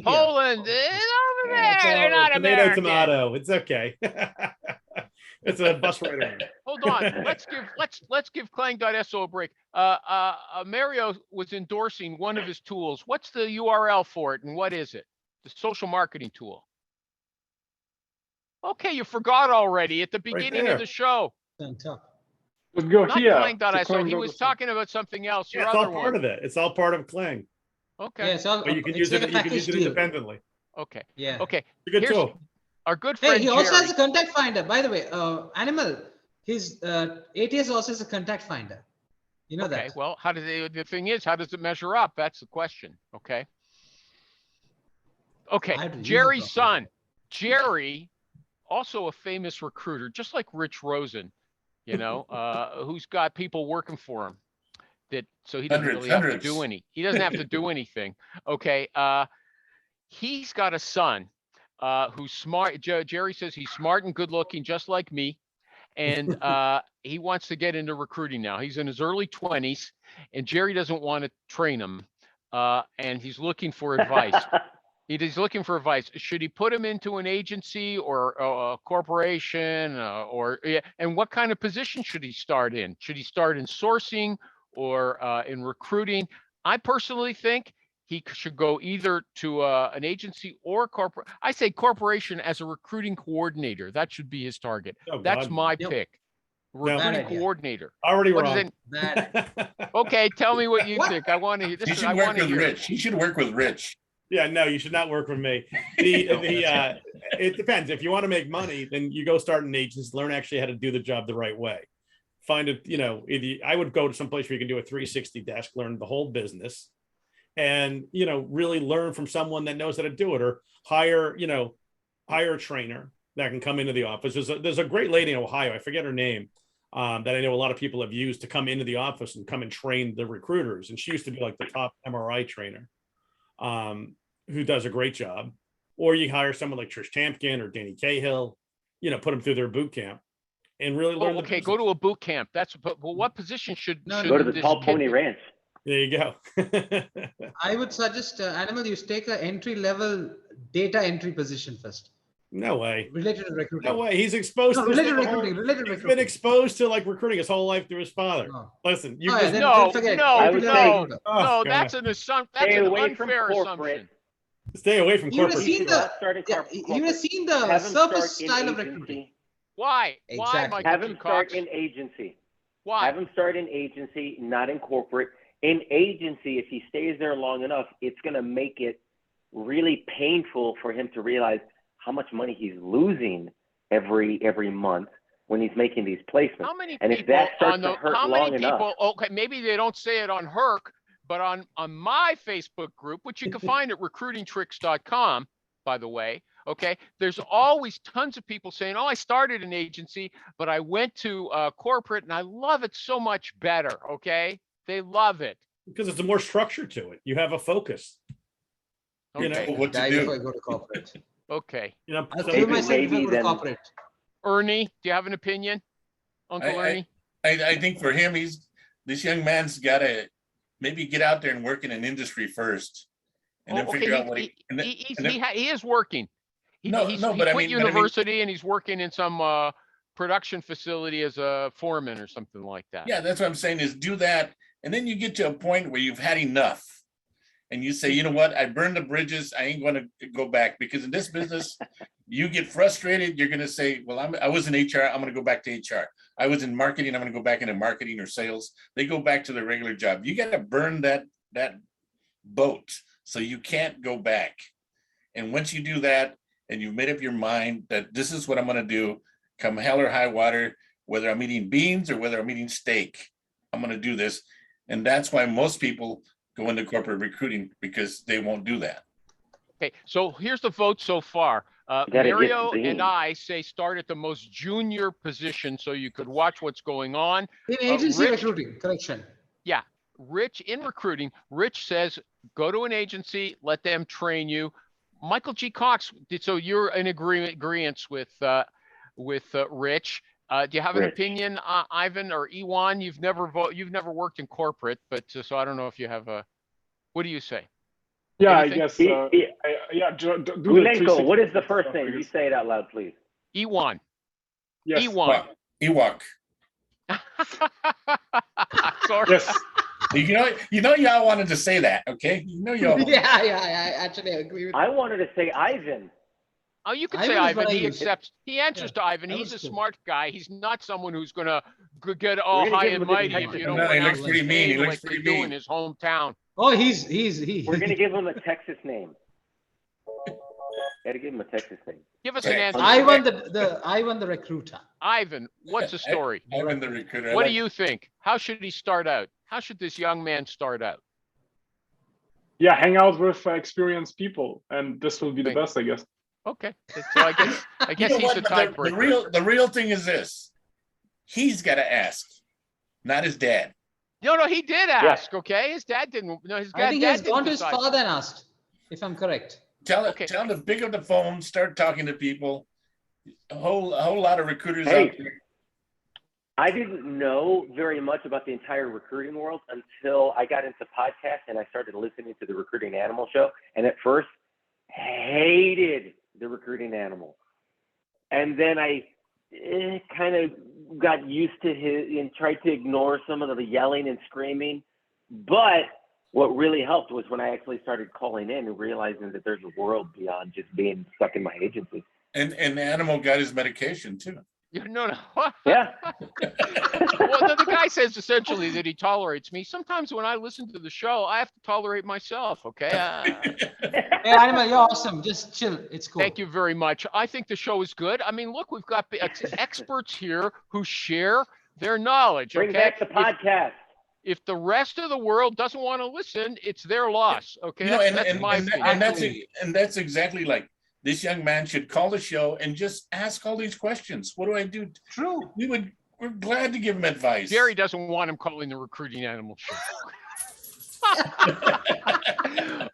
Poland, over there. They're not American. Tomato. It's okay. It's a bus right around. Hold hold on. Let's give Clang.so a break. Mario was endorsing one of his tools. What's the URL for it, and what is it? The social marketing tool. Okay, you forgot already at the beginning there. of the show. On top. Let's go Not here. Clang.so. He was talking about something else. Yeah, Your it's all other part one. of it. It's all part of Clang. Okay. Yeah, it's all. But you can it's use like it. a You can package use it deal. independently. Okay. Yeah. Okay. It's a good Here's tool. our good Hey, friend he also Jerry. has a contact finder. By the way, Animal, his ATS also has a contact finder. You know Okay. that. Well, how does the thing is? How does it measure up? That's the question. Okay. Okay. I have to use it Jerry's properly. son, Jerry, also a famous recruiter, just like Rich Rosen, you know, who's got people working for him. So he doesn't really have to do he doesn't have to do anything. Okay. He's got a son who's smart. Jerry says he's smart and good looking, just like me. And he wants to get into recruiting now. He's in his early 20s, and Jerry doesn't want to train him. And he's looking for advice. He's looking for advice. Should he put him into an agency or a corporation, and what kind of position should he start in? Should he start in sourcing or in recruiting? I personally think he should go either to an agency or corporate. I say corporation as a recruiting coordinator. That should be his target. Oh, That's God. my Yep. pick. No. Bad Recruiting idea. coordinator. Already What is wrong. it? Bad. Okay, tell me what you What? think. I want to hear He this. should I work want to with hear. Rich. He should work with Rich. Yeah, no, you should not work with me. It depends. If you want to make money, then you go start an agency, learn actually how to do the job the right way. Find it, I would go to some place where you can do a 360 desk, learn the whole business, and really learn from someone that knows how to do it, or hire a trainer that can come into the office. There's a great lady in Ohio, I forget her name, that I know a lot of people have used to come into the office and come and train the recruiters. And she used to be like the top MRI trainer, who does a great job. Or you hire someone like Trish Tampkin or Danny Cahill, put them through their boot camp and really learn. Okay, go to a boot camp. But what position should Go to the this Tall kid Pony be? Ranch. There you go. I would suggest Animal, you take an entry level data entry position first, No way. related to recruiting. No way. He's exposed No, to related this recruiting. Related He's been recruiting. exposed to like recruiting his whole life through his father. Oh. Listen, you Oh, yeah, just then No, forget it. no, I would no, say- no. That's an assumption. That's Stay an away from unfair corporate. assumption. stay away from You would have corporate. seen Don't the start in you would have seen the Have him surface start in style of agency. recruiting. Why? Why, Exactly. Michael Have G. him start Cox? in agency. Why? Have him start in agency, not in corporate. In agency, if he stays there long enough, it's going to make it really painful for him to realize how much money he's losing every month when he's making these placements. How many And if people that starts on the? to hurt How long many enough- people? Okay, maybe they don't say it on Herc, but on my Facebook group, which you can find at recruitingtricks.com, by the way. Okay, there's always tons of people saying, "Oh, I started an agency, but I went to corporate, and I love it so much better." Okay, they love it. Because it's a more structure to it. You have a focus. You know, Okay, What to Die do? before I go to corporate. okay. I'll so- kill myself maybe before I go to then- corporate. Ernie, do you have an opinion, Uncle Ernie? I think for him, this young man's got to maybe get out there and work in an industry first, and then figure out what he. and then- He is working. He No, quit but I mean- university and he's working in some production facility as a foreman or something like that. Yeah, that's what I'm saying is do that. And then you get to a point where you've had enough. And you say, you know what? I burned the bridges. I ain't going to go back, because in this business, you get frustrated. You're going to say, well, I was in HR. I'm going to go back to HR. I was in marketing. I'm going to go back into marketing or sales. They go back to their regular job. You got to burn that boat so you can't go back. And once you do that, and you've made up your mind that this is what I'm going to do, come hell or high water, whether I'm eating beans or whether I'm eating steak, I'm going to do this. And that's why most people go into corporate recruiting, because they won't do that. Okay, so here's the vote so far. You gotta get Mario the beans. and I say start at the most junior position so you could watch what's going on. In agency Rich- recruiting, correction. Rich in recruiting, Rich says, go to an agency, let them train you. Michael G. Cox, so you're in agreement with Rich. Do you have an Rich. opinion, Ivan or Ewan? You've never worked in corporate, but so I don't know if you have a. What do you say? Yeah, I Anything? guess. Do the Ulenko, what is the 360 first stuff, name? I You guess. E say it out loud, please. Ewan. Yes. Ewan. Ewok. Sorry. Yes. Y'all wanted to say that, okay? Y'all. Yeah, I actually agree with I wanted to say Ivan. Oh, you can Ivan say is what Ivan. I He use. accepts. He answers Yeah, to Ivan. that He's a was cool. smart guy. He's not someone who's gonna get all We're gonna high give and him a good mighty if Texas you name. don't No, he pronounce looks his pretty mean. He name looks like they pretty do mean. in his hometown. Oh, he. We're gonna give him a Texas name. Gotta give him a Texas name. Give us Right. an answer. Ivan the recruiter. Ivan, what's the story? Ivan the recruiter. What do you think? How should he start out? How should this young man start out? Yeah, hang out with experienced people, and this will be the Thank- best, I guess. Okay, so I guess he's the tiebreaker. The real thing is this. He's got to ask, not his dad. No, he did ask. Okay, his dad didn't. No, his I think he dad has didn't gone to his decide. father and asked, if I'm correct. Tell Okay. him to pick up the phone, start talking to people. A whole lot of recruiters Hey. out there. I didn't know very much about the entire recruiting world until I got into podcasts and I started listening to the Recruiting Animal Show. And at first, hated the Recruiting Animal. And then I kind of got used to his and tried to ignore some of the yelling and screaming. But what really helped was when I actually started calling in and realizing that there's a world beyond just being stuck in my agency. And the animal got his medication too. No. Yeah. Well, the guy says essentially that he tolerates me. Sometimes when I listen to the show, I have to tolerate myself. Okay. Hey, Animal, you're awesome. Just chill. It's cool. Thank you very much. I think the show is good. I mean, look, we've got experts here who share their knowledge. Bring Okay. back the podcast. If the rest of the world doesn't want to listen, it's their loss. Okay. That's my opinion. And that's exactly like this young man should call the show and just ask all these questions. What do I do? True. We're glad to give him advice. Jerry doesn't want him calling the Recruiting Animal Show.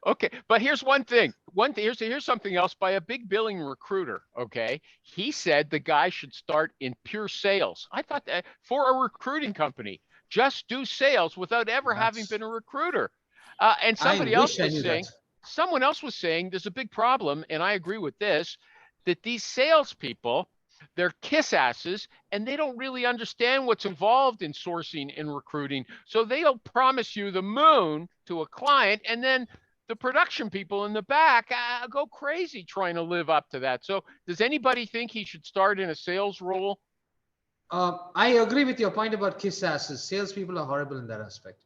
Okay, but here's one thing. Here's something else by a big billing recruiter. Okay, he said the guy should start in pure sales. I thought that for a recruiting company, just do sales without ever having been a recruiter. And somebody else was saying, someone else was saying there's a big problem, and I agree with this, that these salespeople, they're kiss asses and they don't really understand what's involved in sourcing and recruiting. So they'll promise you the moon to a client, and then the production people in the back go crazy trying to live up to that. So does anybody think he should start in a sales role? I agree with your point about kiss asses. Salespeople are horrible in that aspect.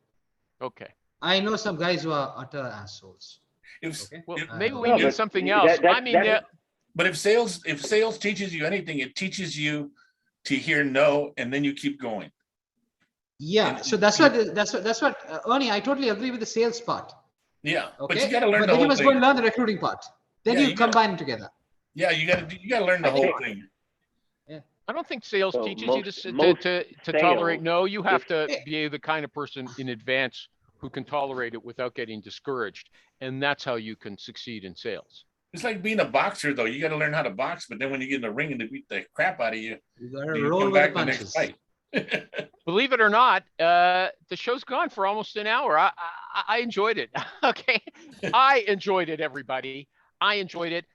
Okay. I know some guys who are utter assholes. Well, If- maybe we No, need but something else. that- I mean, that- But if sales teaches you anything, it teaches you to hear no, and then you keep going. Yeah, so that's what Ernie, I totally agree with the sales part. Yeah, Okay, but you got to learn but the then you whole must go and thing. learn the recruiting part. Then Yeah, you you gotta- combine them together. Yeah, you got to learn the I whole think- thing. I don't think sales So teaches most you to tolerate sales, no. You have to if- be the kind of person in advance who can tolerate it without getting discouraged. And that's how you can succeed in sales. It's like being a boxer, though. You got to learn how to box, but then when you get in the ring and they beat the crap out of you, You gotta you roll come with the back the next punches. fight. Believe it or not, the show's gone for almost an hour. I enjoyed it. Okay. I enjoyed it, everybody. I enjoyed it.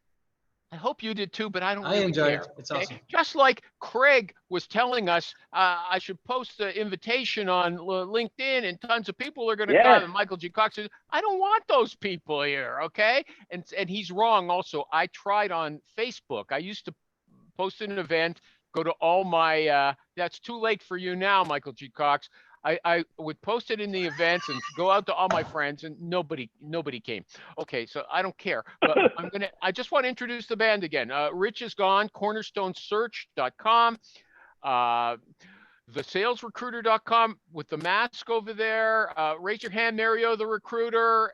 I hope you did too, but I don't I really enjoyed care. it. It's Okay? awesome. Just like Craig was telling us, I should post the invitation on LinkedIn, and tons of people are going to Yes. come. And Michael G. Cox says, I don't want those people here. Okay. And he's wrong. Also, I tried on Facebook. I used to post an event, go to all my, that's too late for you now, Michael G. Cox. I would post it in the events and go out to all my friends, and nobody came. Okay, so I don't care, but I just want to introduce the band again. Rich is gone, cornerstonesearch.com, thesalesrecruiter.com with the mask over there. Raise your hand, Mario the Recruiter.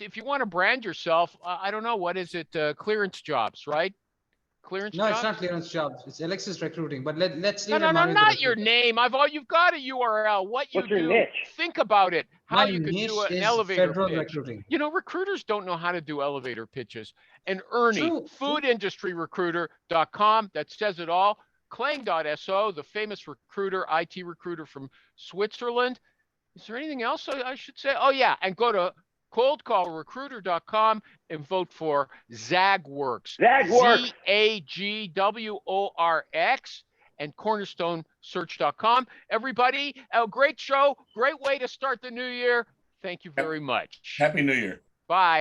If you want to brand yourself, I don't know, what is it? Clearance Jobs, right? Clearance No, Jobs? it's not clearance jobs. It's Alexis Recruiting. But let's No, leave it Mario the not your Recruiter. name. You've got a URL. What you What's your do? niche? Think about it. How My you could niche do an is elevator federal pitch. recruiting. You know, recruiters don't know how to do elevator pitches. And Ernie, True. foodindustryrecruiter.com, that says it all. Clang.so, the famous recruiter, IT recruiter from Switzerland. Is there anything else I should say? Oh, yeah. And go to coldcallrecruiter.com and vote for ZagWorks. ZagWorks. ZagWorks. and cornerstonesearch.com. Everybody, a great show, great way to start the new year. Thank you very much. Happy New Year. Bye.